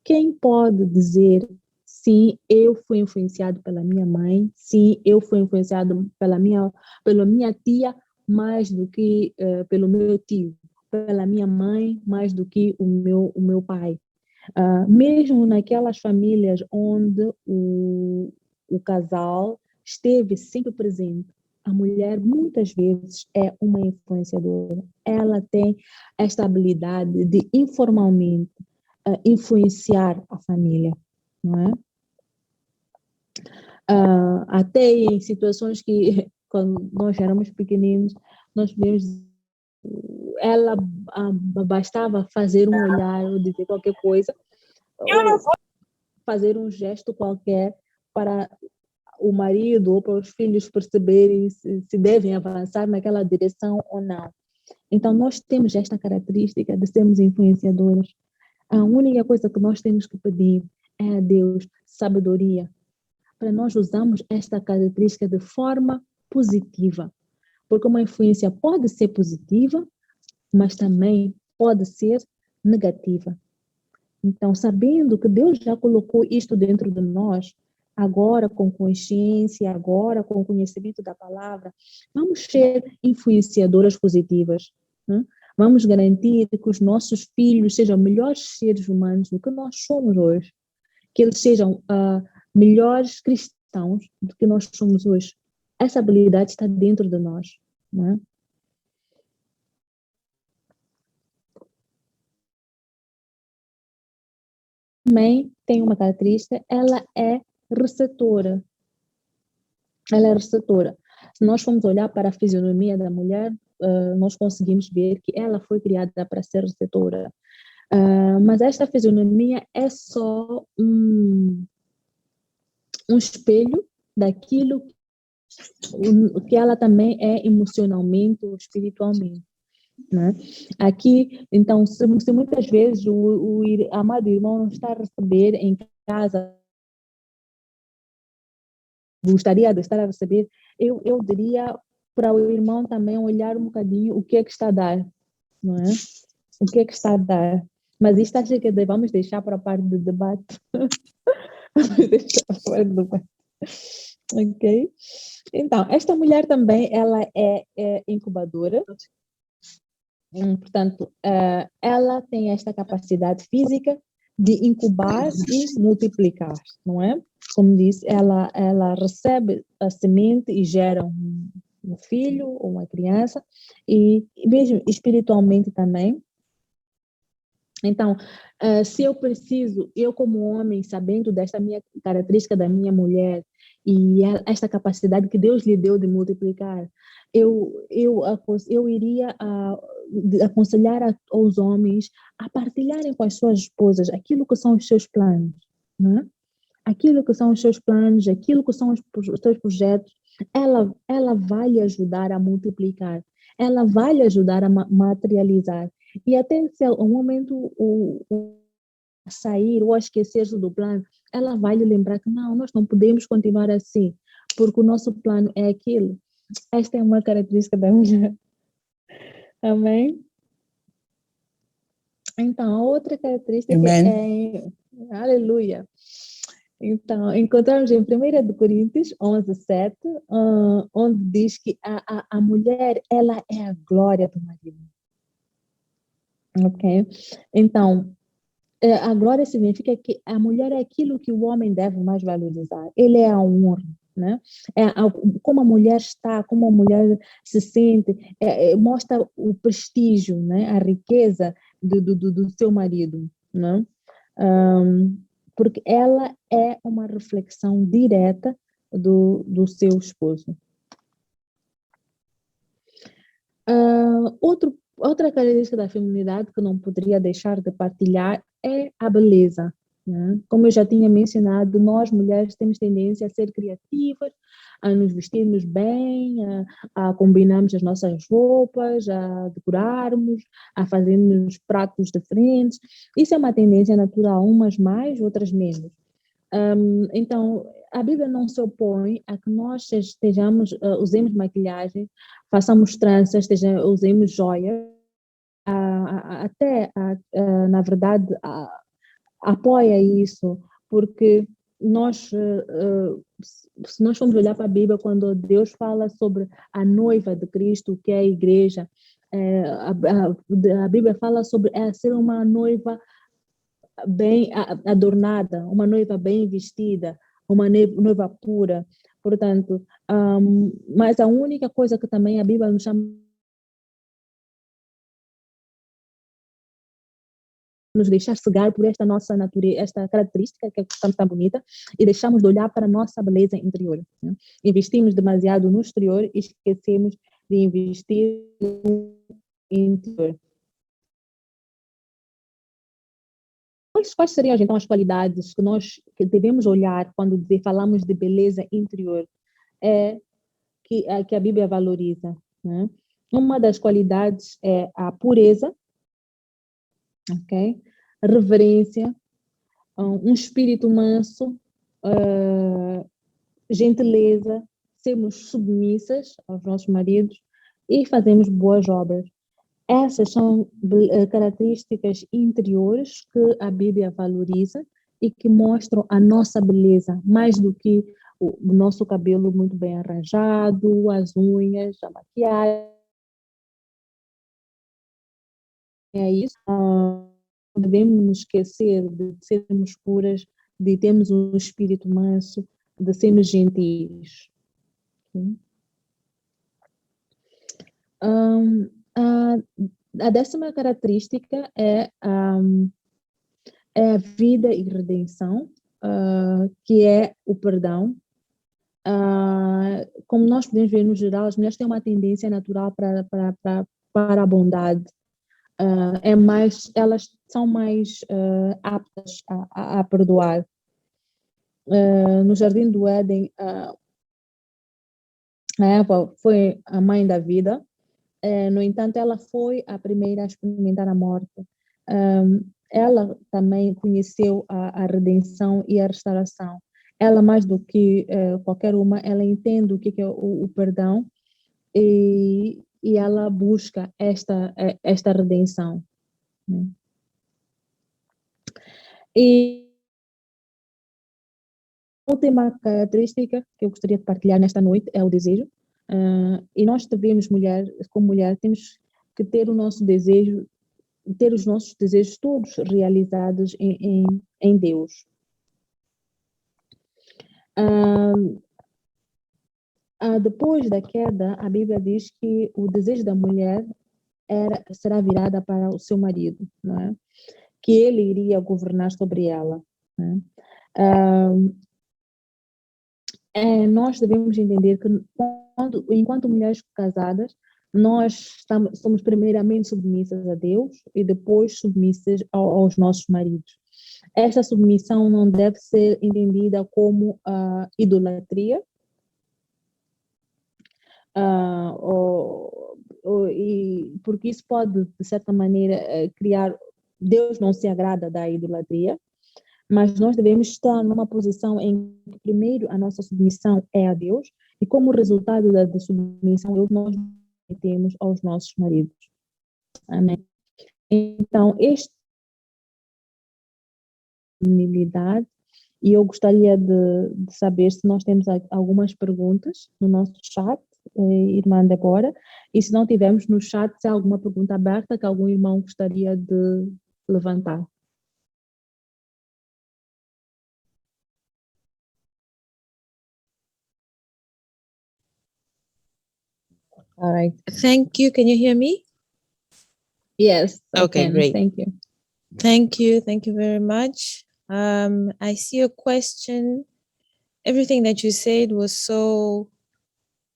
quem pode dizer sim, eu fui influenciado pela minha mãe, sim, eu fui influenciado pela minha tia mais do que pelo meu tio, pela minha mãe mais do que o meu pai. Mesmo naquelas famílias onde o casal esteve sempre presente, a mulher muitas vezes é uma influenciadora. Ela tem esta habilidade de informalmente influenciar a família, não é? Até em situações que, quando nós éramos pequeninos, nós podíamos ela bastava fazer um olhar ou dizer qualquer coisa, ou fazer um gesto qualquer para o marido ou para os filhos perceberem se devem avançar naquela direção ou não. Então, nós temos esta característica de sermos influenciadores. A única coisa que nós temos que pedir é a Deus sabedoria para nós usarmos esta característica de forma positiva. Porque uma influência pode ser positiva, mas também pode ser negativa. Então, sabendo que Deus já colocou isto dentro de nós, agora com consciência, agora com conhecimento da palavra, vamos ser influenciadoras positivas. Né? Vamos garantir que os nossos filhos sejam melhores seres humanos do que nós somos hoje. Que eles sejam melhores cristãos do que nós somos hoje. Essa habilidade está dentro de nós. Né? Também tem uma característica, ela é receptora. Ela é receptora. Se nós formos olhar para a fisionomia da mulher, nós conseguimos ver que ela foi criada para ser receptora. Mas esta fisionomia é só um espelho daquilo que ela também é emocionalmente ou espiritualmente. Né? Aqui, então, se muitas vezes o amado irmão não está a receber em casa, gostaria de estar a receber, eu diria para o irmão também olhar um bocadinho o que é que está a dar, não é? O que é que está a dar. Mas isto acho que vamos deixar para a parte do debate. Vamos deixar para a parte do debate. Ok? Então, esta mulher também, ela é incubadora. Portanto, ela tem esta capacidade física de incubar e multiplicar, não é? Como disse, ela recebe a semente e gera um filho ou uma criança, e mesmo espiritualmente também. Então, se eu preciso, eu como homem, sabendo desta minha característica da minha mulher e esta capacidade que Deus lhe deu de multiplicar, eu iria aconselhar aos homens a partilharem com as suas esposas aquilo que são os seus planos, né? Aquilo que são os seus planos, aquilo que são os seus projetos, ela vai lhe ajudar a multiplicar, ela vai lhe ajudar a materializar. E até se um momento sair ou esquecer-se do plano, ela vai lhe lembrar que não, nós não podemos continuar assim, porque o nosso plano é aquilo. Esta é uma característica da mulher. Amém? Então, a outra característica é... Aleluia! Então, encontramos em 1 Coríntios 11:7, onde diz que a mulher, ela é a glória do marido. Ok? Então, a glória significa que a mulher é aquilo que o homem deve mais valorizar. Ele é a honra, né? Como a mulher está, como a mulher se sente, mostra o prestígio, né? A riqueza do seu marido, né? Porque ela é uma reflexão direta do seu esposo. Outra característica da feminilidade que não poderia deixar de partilhar é a beleza. Né? Como eu já tinha mencionado, nós mulheres temos tendência a ser criativas, a nos vestirmos bem, a combinarmos as nossas roupas, a decorarmos, a fazermos pratos diferentes. Isso é uma tendência natural, umas mais, outras menos. Então, a Bíblia não se opõe a que nós usemos maquilhagem, façamos tranças, usemos joias, na verdade, apoia isso, porque se nós formos olhar para a Bíblia, quando Deus fala sobre a noiva de Cristo, que é a igreja, a Bíblia fala sobre ser uma noiva bem adornada, uma noiva bem vestida, uma noiva pura. Portanto, mas a única coisa que também a Bíblia nos chama nos deixar cegar por esta nossa natureza, esta característica que estamos tão bonita, e deixamos de olhar para a nossa beleza interior. Né? Investimos demasiado no exterior e esquecemos de investir no interior. Quais seriam, então, as qualidades que devemos olhar quando falamos de beleza interior? Que a Bíblia valoriza. Né? Uma das qualidades é a pureza, ok? Reverência, um espírito manso, gentileza, sermos submissas aos nossos maridos e fazemos boas obras. Essas são características interiores que a Bíblia valoriza e que mostram a nossa beleza, mais do que o nosso cabelo muito bem arranjado, as unhas, a maquiagem. É isso. Não devemos nos esquecer de sermos puras, de termos um espírito manso, de sermos gentis. Okay? A 10ª característica é a vida e redenção, que é o perdão. Como nós podemos ver no geral, as mulheres têm uma tendência natural para a bondade. Elas são mais aptas a perdoar. No Jardim do Éden, a Eva foi a mãe da vida. No entanto, ela foi a primeira a experimentar a morte. Ela também conheceu a redenção e a restauração. Ela, mais do que qualquer uma, ela entende o que é o perdão e ela busca esta redenção. Né? E a última característica que eu gostaria de partilhar nesta noite é o desejo. E nós devemos, como mulher, temos que ter o nosso desejo, ter os nossos desejos todos realizados em Deus. Depois da queda, a Bíblia diz que o desejo da mulher será virada para o seu marido, não é? Que ele iria governar sobre ela. Né? Nós devemos entender que enquanto mulheres casadas, nós somos primeiramente submissas a Deus e depois submissas aos nossos maridos. Essa submissão não deve ser entendida como idolatria, porque isso pode, de certa maneira, criar... Deus não se agrada da idolatria, mas nós devemos estar numa posição em que, primeiro, a nossa submissão é a Deus, e como resultado da submissão, nós temos aos nossos maridos. Amém? Então, esta humildade, e eu gostaria de saber se nós temos algumas perguntas no nosso chat, irmã Débora, e se não tivermos no chat, se há alguma pergunta aberta que algum irmão gostaria de levantar. All right. Thank you. Can you hear me? Yes. Okay, great. Thank you. Thank you. Thank you very much. I see a question. Everything that you said was so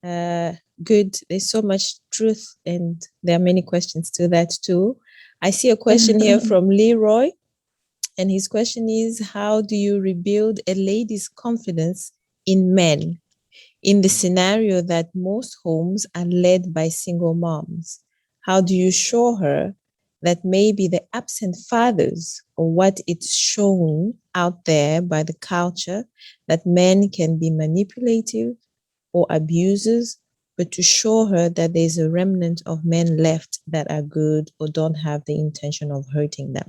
good. There's so much truth, and there are many questions to that too. I see a question here from Leroy, and his question is, how do you rebuild a lady's confidence in men in the scenario that most homes are led by single moms? How do you show her that maybe the absent fathers, or what it's shown out there by the culture, that men can be manipulative or abusers, but to show her that there's a remnant of men left that are good or don't have the intention of hurting them?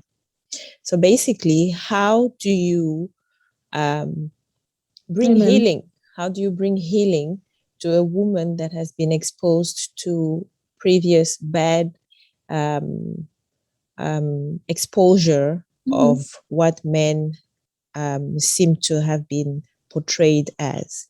So basically, how do you bring Amen. healing? How do you bring healing to a woman that has been exposed to previous bad exposure of what men seem to have been portrayed as?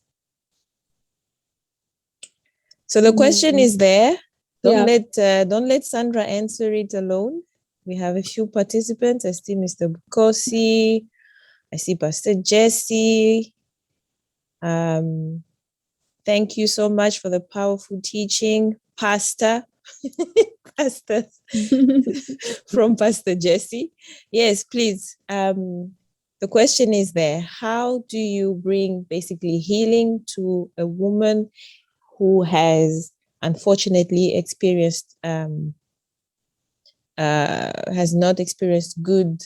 So the question is there. Don't let Sandra answer it alone. We have a few participants. I see Mr. Bukosi. I see Pastor Jesse. Thank you so much for the powerful teaching, Pastor. Pastor from Pastor Jesse. Yes, please. The question is there. How do you bring basically healing to a woman who has unfortunately experienced, has not experienced good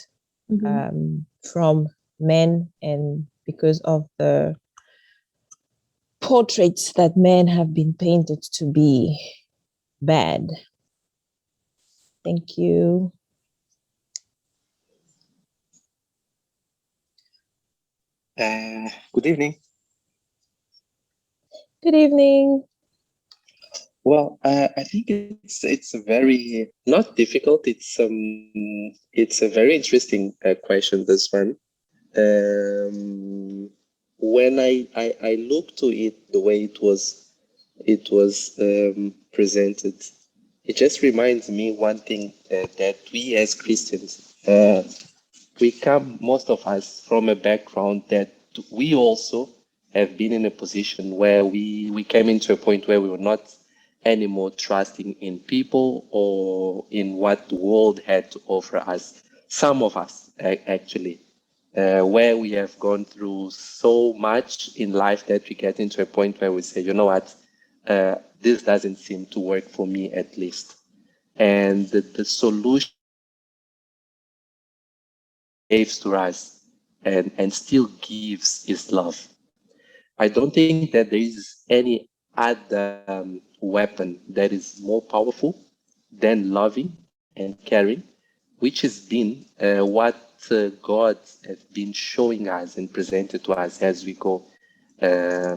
from men, and because of the portraits that men have been painted to be bad. Thank you. Good evening. Good evening. Well, I think it's a very not difficult. It's a very interesting question. This one. When I look to it the way it was presented, it just reminds me one thing that we as Christians we come, most of us, from a background that we also have been in a position where we came into a point where we were not anymore trusting in people or in what the world had to offer us. Some of us, actually, where we have gone through so much in life that we get into a point where we say, you know what, this doesn't seem to work for me at least. And the solution gives to us and still gives is love. I don't think that there is any other weapon that is more powerful than loving and caring, which has been what God has been showing us and presented to us as we go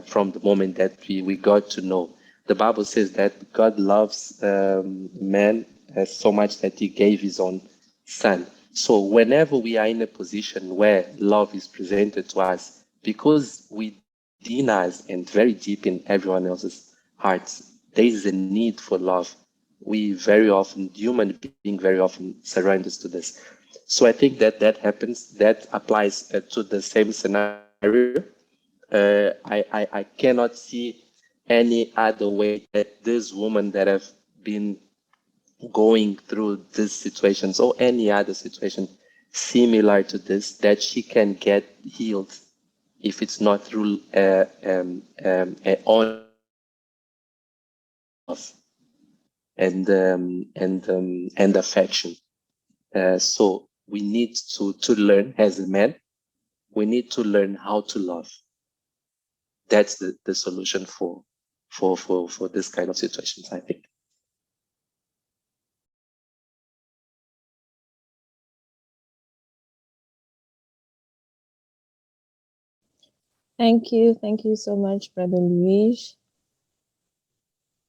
from the moment that we got to know. The Bible says that God loves man so much that he gave his own son. So whenever we are in a position where love is presented to us, because within us and very deep in everyone else's hearts, there is a need for love. We very often, human being very often surrenders to this. So I think that happens, that applies to the same scenario. I cannot see any other way that this woman that have been going through these situations or any other situation similar to this, that she can get healed if it's not through on and affection. So we need to learn as a man. We need to learn how to love. That's the solution for this kind of situations, I think. Thank you. Thank you so much, Brother Luis.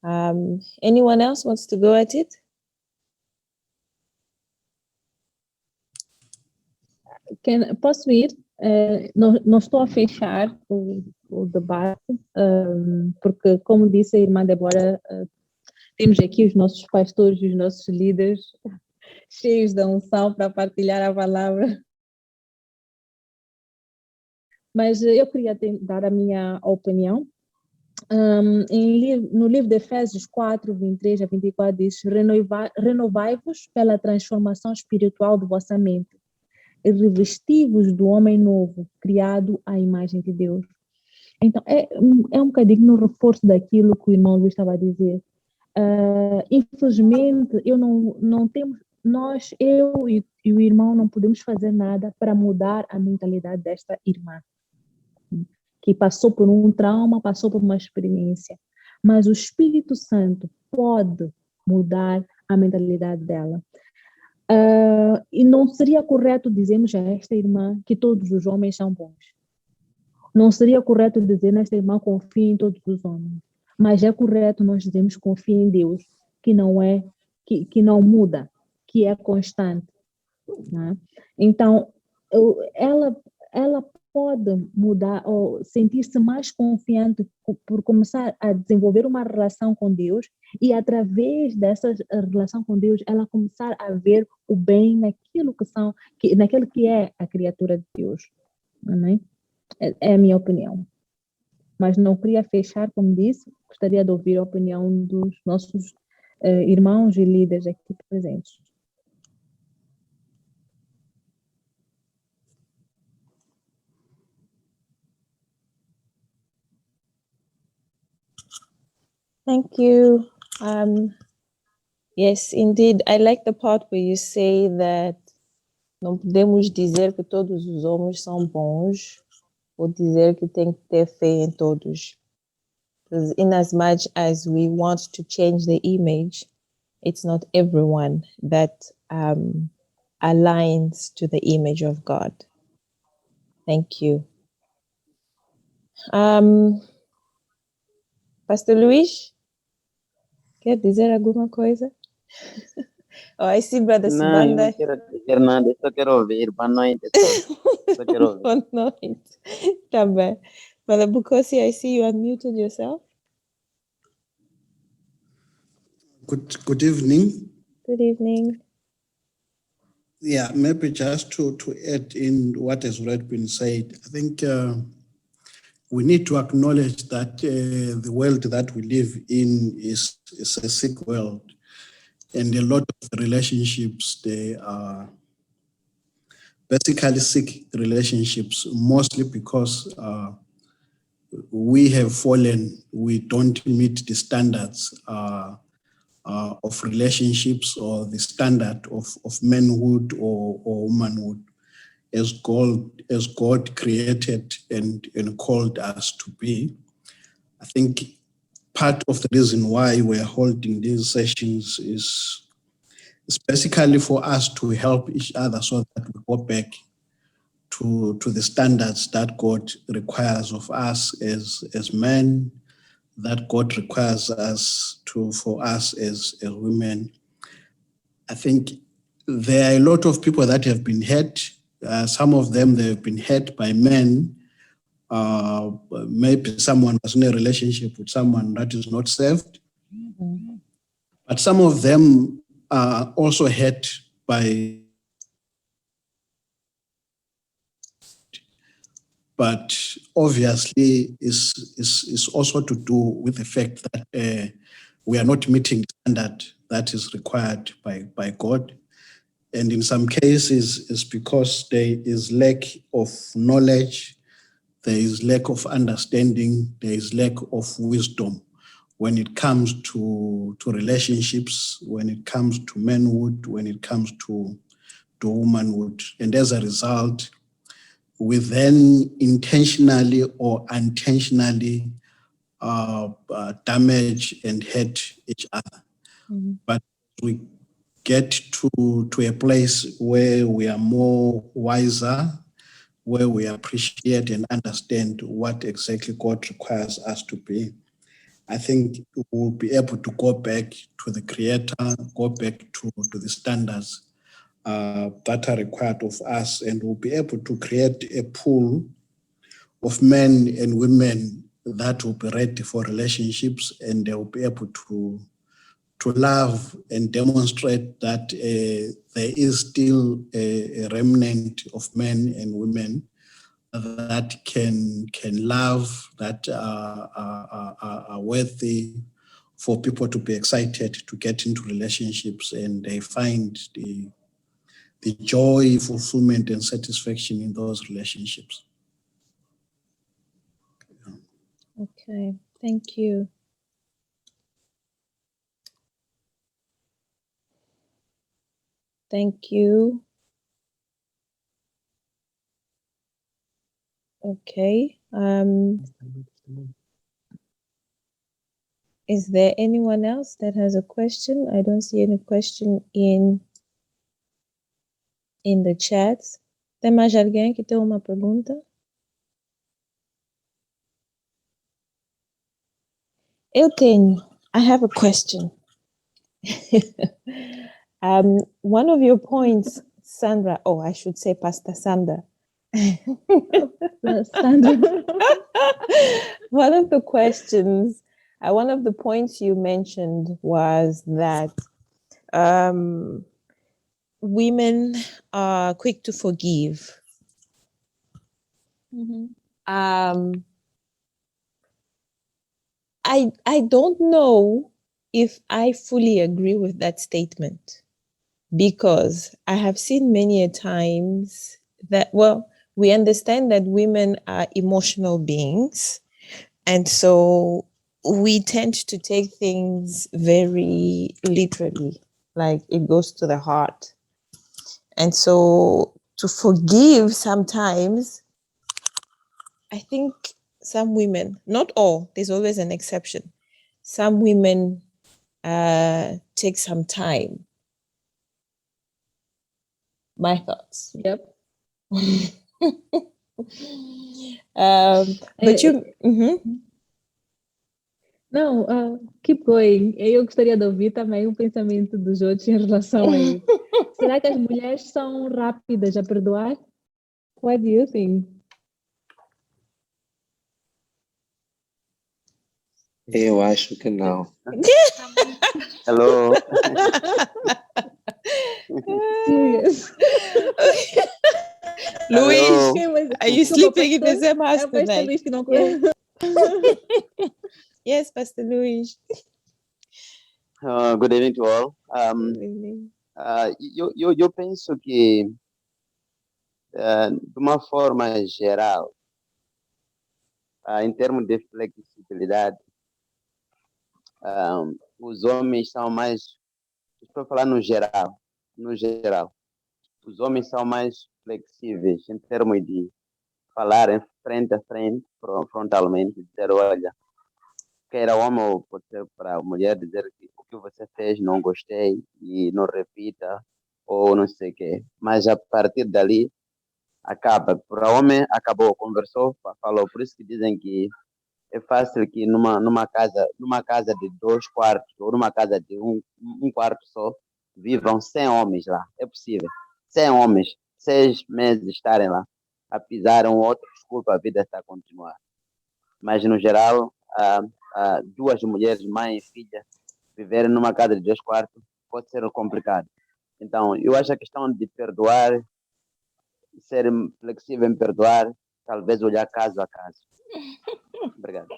Anyone else wants to go at it? Posso ir? Não estou a fechar o debate, porque, como disse a irmã Débora, temos aqui os nossos pastores e os nossos líderes cheios de unção para partilhar a palavra. Mas eu queria dar a minha opinião. No livro de Efésios 4, 23 a 24, diz: renovai-vos pela transformação espiritual de vossa mente e revesti-vos do homem novo, criado à imagem de Deus. Então, é um bocadinho no reforço daquilo que o irmão Luís estava a dizer. Infelizmente, eu e o irmão não podemos fazer nada para mudar a mentalidade desta irmã, que passou por um trauma, passou por uma experiência. Mas o Espírito Santo pode mudar a mentalidade dela. E não seria correto dizermos a esta irmã que todos os homens são bons. Não seria correto dizer a esta irmã confie em todos os homens. Mas é correto nós dizermos confie em Deus, que não muda, que é constante. Né? Então, ela pode mudar ou sentir-se mais confiante por começar a desenvolver uma relação com Deus e através dessa relação com Deus ela começar a ver o bem naquilo que é a criatura de Deus. Amém? É a minha opinião. Mas não queria fechar, como disse, gostaria de ouvir a opinião dos nossos irmãos e líderes aqui presentes. Thank you. Yes, indeed. I like the part where you say that não podemos dizer que todos os homens são bons ou dizer que tem que ter fé em todos. Because in as much as we want to change the image, it's not everyone that aligns to the image of God. Thank you. Pastor Luís, quer dizer alguma coisa? Oh, I see Brother Não, eu Sibanda. não quero dizer nada, eu só quero ouvir. Boa noite. Só quero ouvir. Boa noite. Tá bem. Brother Bukosi, I see you unmuted yourself. Good evening. Good evening. Yeah, maybe just to add in what has already been said, I think we need to acknowledge that the world that we live in is a sick world, and a lot of relationships, they are basically sick relationships, mostly because we have fallen, we don't meet the standards of relationships or the standard of manhood or womanhood as God created and called us to be. I think part of the reason why we're holding these sessions is basically for us to help each other so that we go back to the standards that God requires of us as men, that God requires us for us as women. I think there are a lot of people that have been hurt. Some of them, they've been hurt by men. Maybe someone was in a relationship with someone that is not saved. Mm-hmm. But some of them are also hurt by, but obviously is also to do with the fact that we are not meeting the standard that is required by God. And in some cases, it's because there is lack of knowledge, there is lack of understanding, there is lack of wisdom when it comes to relationships, when it comes to manhood, when it comes to womanhood. And as a result, we then intentionally or unintentionally damage and hurt each other. Mm-hmm. But we get to a place where we are more wiser, where we appreciate and understand what exactly God requires us to be. I think we'll be able to go back to the Creator, go back to the standards that are required of us, and we'll be able to create a pool of men and women that will be ready for relationships, and they will be able to love and demonstrate that there is still a remnant of men and women that can love, that are worthy for people to be excited to get into relationships, and they find the joy, fulfillment, and satisfaction in those relationships. Okay, thank you. Thank you. Okay. Is there anyone else that has a question? I don't see any question in the chat. Tem mais alguém que tem uma pergunta? Eu tenho. I have a question. One of your points, Sandra, I should say Pastor Sandra. Sandra. One of the points you mentioned was that women are quick to forgive. Mm-hmm. I don't know if I fully agree with that statement, because I have seen many a times that, we understand that women are emotional beings, and so we tend to take things very literally, like it goes to the heart. And so to forgive sometimes, I think some women, not all, there's always an exception. Some women take some time. My thoughts. Yep. But you... Não, keep going. Eu gostaria de ouvir também o pensamento dos outros em relação a isso. Será que as mulheres são rápidas a perdoar? What do you think? Eu acho que não. Hello. Serious. Luís, Hello. are you sleeping in the same house É o pastor tonight? Luís que não Yes, Pastor Luís. Good evening to all. Eu penso que, de uma forma geral, em termos de flexibilidade, os homens são mais, estou falando no geral, os homens são mais flexíveis em termos de falar em frente a frente, frontalmente, dizer, olha, quer homem ou pode ser para a mulher, dizer que o que você fez não gostei e não repita, ou não sei o quê. Mas a partir dali, acaba. Para o homem, acabou, conversou, falou. Por isso que dizem que é fácil que numa casa de 2 quartos, ou numa casa de um quarto só, vivam 100 homens lá. É possível. 100 homens, 6 meses estarem lá, a pisar um outro, desculpa, a vida está a continuar. Mas, no geral, 2 mulheres, mãe e filha, viverem numa casa de 2 quartos, pode ser complicado. Então, eu acho a questão de perdoar, ser flexível em perdoar, talvez olhar caso a caso. Obrigado.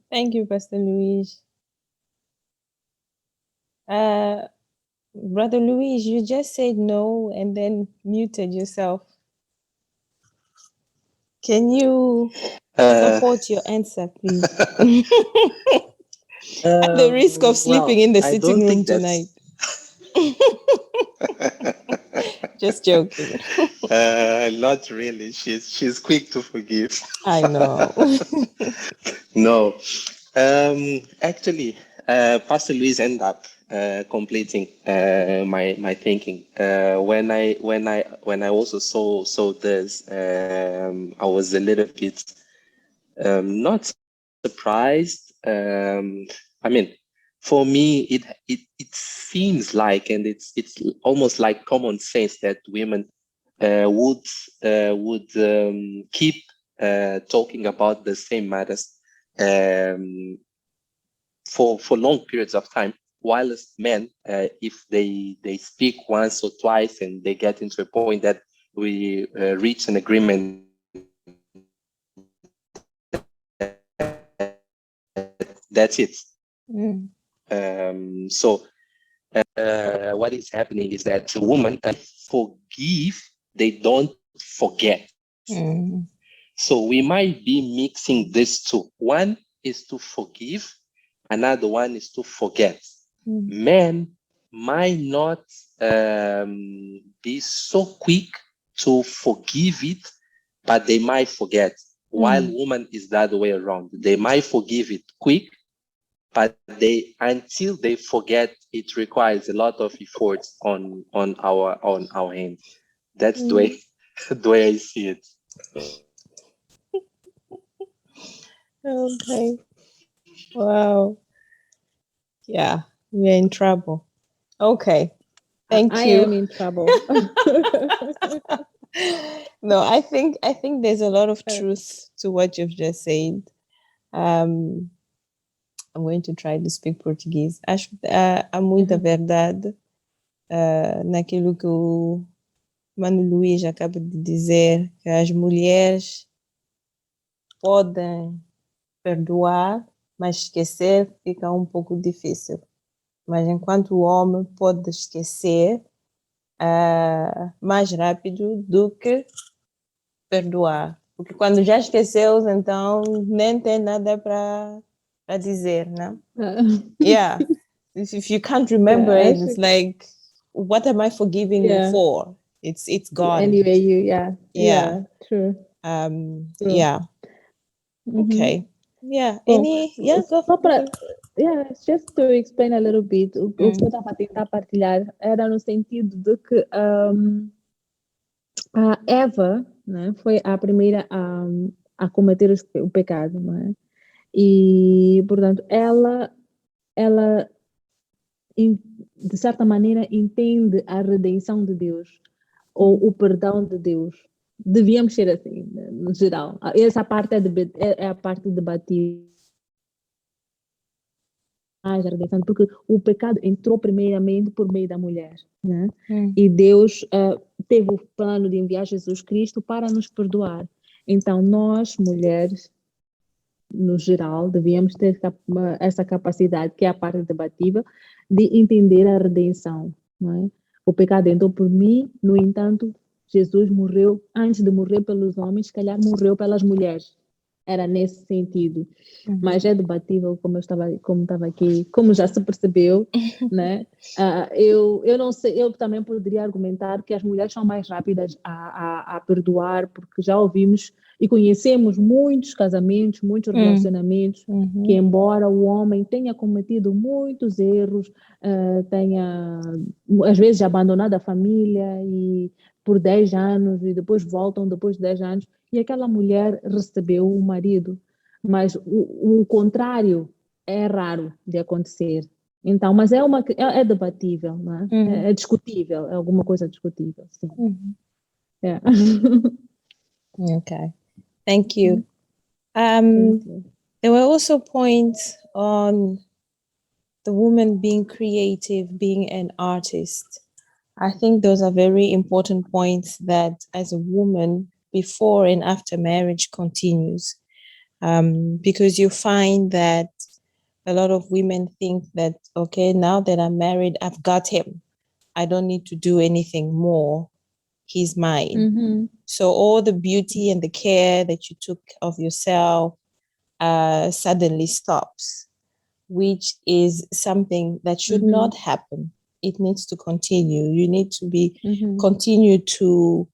Thank you, Pastor Luís. Brother Luís, you just said no and then muted yourself. Can you support your answer, please? At the risk of sleeping in the sitting room tonight. Just joking. Not really. She's quick to forgive. I know. No. Actually, Pastor Luis ended up completing my thinking. When I also saw this, I was a little bit not surprised. I mean, for me, it seems like, and it's almost like common sense that women would keep talking about the same matters for long periods of time, whilst men, if they speak once or twice and they get into a point that we reach an agreement, that's it. So what is happening is that the women forgive, they don't forget. So we might be mixing these two. One is to forgive, another one is to forget. Men might not be so quick to forgive it, but they might forget. While woman is the other way around. They might forgive it quick, but until they forget, it requires a lot of effort on our end. That's the way I see it. Okay. Wow. Yeah, we're in trouble. Okay. Thank you. I am in trouble. No, I think there's a lot of truth to what you've just said. I'm going to try to speak Portuguese. Acho que há muita verdade naquilo que o Mano Luís acaba de dizer, que as mulheres podem perdoar, mas esquecer fica um pouco difícil. Mas enquanto o homem pode esquecer mais rápido do que perdoar. Porque quando já esqueceu, então nem tem nada para dizer, né? Yeah. If you can't remember it, it's like, what am I forgiving you for? It's gone. Anyway, Yeah. true. True. Yeah. Mhm. Okay. Yeah. Bom, Go. só para, just to explain a little bit, o que eu Mm. estava a tentar partilhar era no sentido de que a Eva, né, foi a primeira a cometer o pecado, não é? E, portanto, ela de certa maneira entende a redenção de Deus ou o perdão de Deus. Devíamos ser assim, né, no geral. Essa parte é a parte debatida. A redenção, porque o pecado entrou primeiramente por meio da mulher, né? E Deus teve o plano de enviar Jesus Cristo para nos perdoar. Então, nós, mulheres, no geral, devíamos ter essa capacidade, que é a parte debatível, de entender a redenção, não é? O pecado entrou por mim, no entanto, Jesus morreu, antes de morrer pelos homens, se calhar morreu pelas mulheres. Era nesse sentido. Mas é debatível, como estava aqui, como já se percebeu, né? Eu não sei, eu também poderia argumentar que as mulheres são mais rápidas a perdoar, porque já ouvimos e conhecemos muitos casamentos, muitos relacionamentos, que embora o homem tenha cometido muitos erros, tenha às vezes abandonado a família e por 10 anos e depois voltam depois de 10 anos e aquela mulher recebeu o marido. Mas o contrário é raro de acontecer. Então, mas é debatível, não é? É discutível, é alguma coisa discutível, sim. Yeah. Okay. Thank you. Thank you. There were also points on the woman being creative, being an artist. I think those are very important points that as a woman, before and after marriage continues. Because you find that a lot of women think that, okay, now that I'm married, I've got him. I don't need to do anything more. He's mine. So all the beauty and the care that you took of yourself suddenly stops, which is something that should not happen. It needs to continue. You need to continue to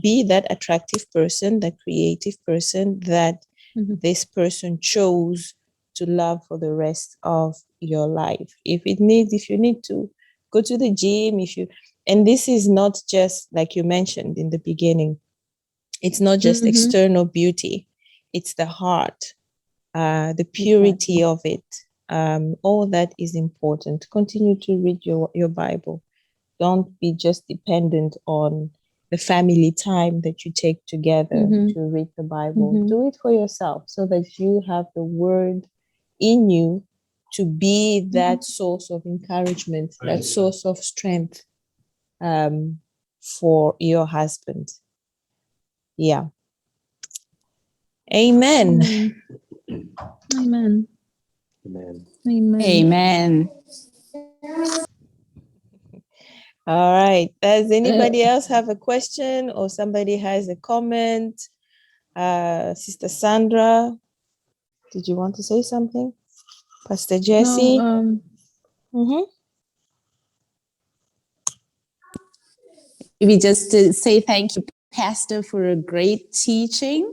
be that attractive person, that creative person that this person chose to love for the rest of your life. If you need to go to the gym, and this is not just like you mentioned in the beginning, it's not just external beauty, it's the heart, the purity of it. All that is important. Continue to read your Bible. Don't be just dependent on the family time that you take together to read the Bible. Do it for yourself so that you have the word in you to be that source of encouragement, that source of strength for your husband. Yeah. Amen. Amen. Amen. Amen. Amen. All right. Does anybody else have a question or somebody has a comment? Sister Sandra, did you want to say something? Pastor Jesse? No, Maybe just to say thank you, Pastor, for a great teaching.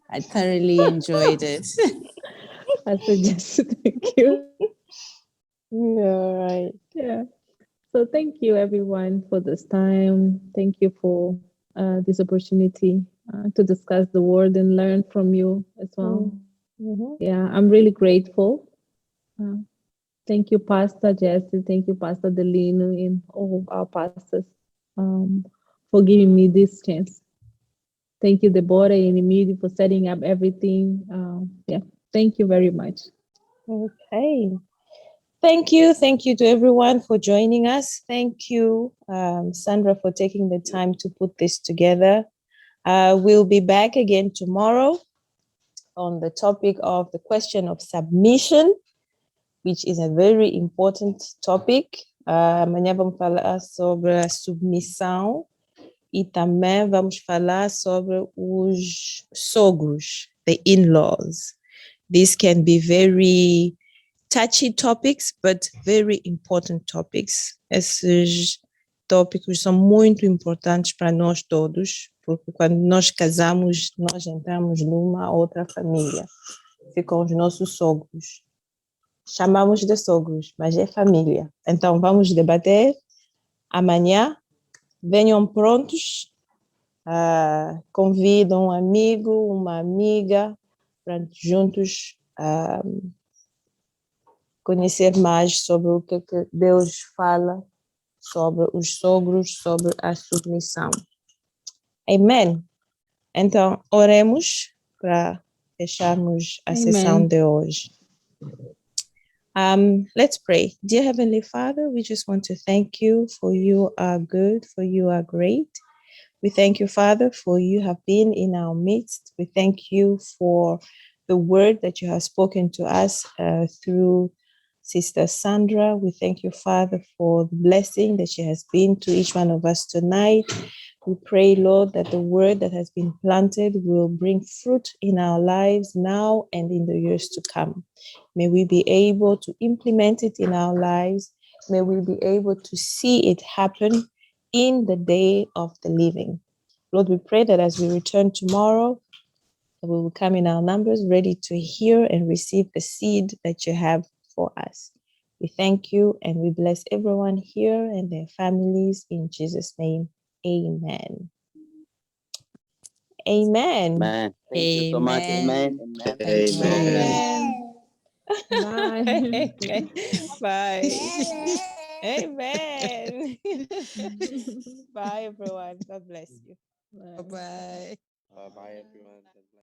I thoroughly enjoyed it. I suggest thank you. All right. Yeah. So thank you everyone for this time. Thank you for this opportunity to discuss the word and learn from you as well. Yeah, I'm really grateful. Thank you, Pastor Jesse. Thank you, Pastor Delino, and all our pastors for giving me this chance. Thank you, Deborah and Emilio, for setting up everything. Thank you very much. Okay. Thank you. Thank you to everyone for joining us. Thank you, Sandra, for taking the time to put this together. We'll be back again tomorrow on the topic of the question of submission, which is a very important topic. Amanhã vamos falar sobre a submissão e também vamos falar sobre os sogros, the in-laws. These can be very touchy topics, but very important topics. Esses tópicos são muito importantes para nós todos, porque quando nós casamos, nós entramos numa outra família. Ficam os nossos sogros. Chamamos de sogros, mas é família. Então, vamos debater amanhã. Venham prontos. Convidam um amigo, uma amiga, para juntos conhecer mais sobre o que Deus fala sobre os sogros, sobre a submissão. Amém. Então, oremos para fecharmos a sessão de hoje. Let's pray. Dear Heavenly Father, we just want to thank you for you are good, for you are great. We thank you, Father, for you have been in our midst. We thank you for the word that you have spoken to us through Sister Sandra. We thank you, Father, for the blessing that she has been to each one of us tonight. We pray, Lord, that the word that has been planted will bring fruit in our lives now and in the years to come. May we be able to implement it in our lives. May we be able to see it happen in the day of the living. Lord, we pray that as we return tomorrow, that we will come in our numbers ready to hear and receive the seed that you have for us. We thank you and we bless everyone here and their families in Jesus' name. Amen. Amen. Man, thank you so much. Amen. Amen. Amen. Bye. Bye. Amen. Bye, everyone. God bless you. Bye. Bye. Bye, everyone.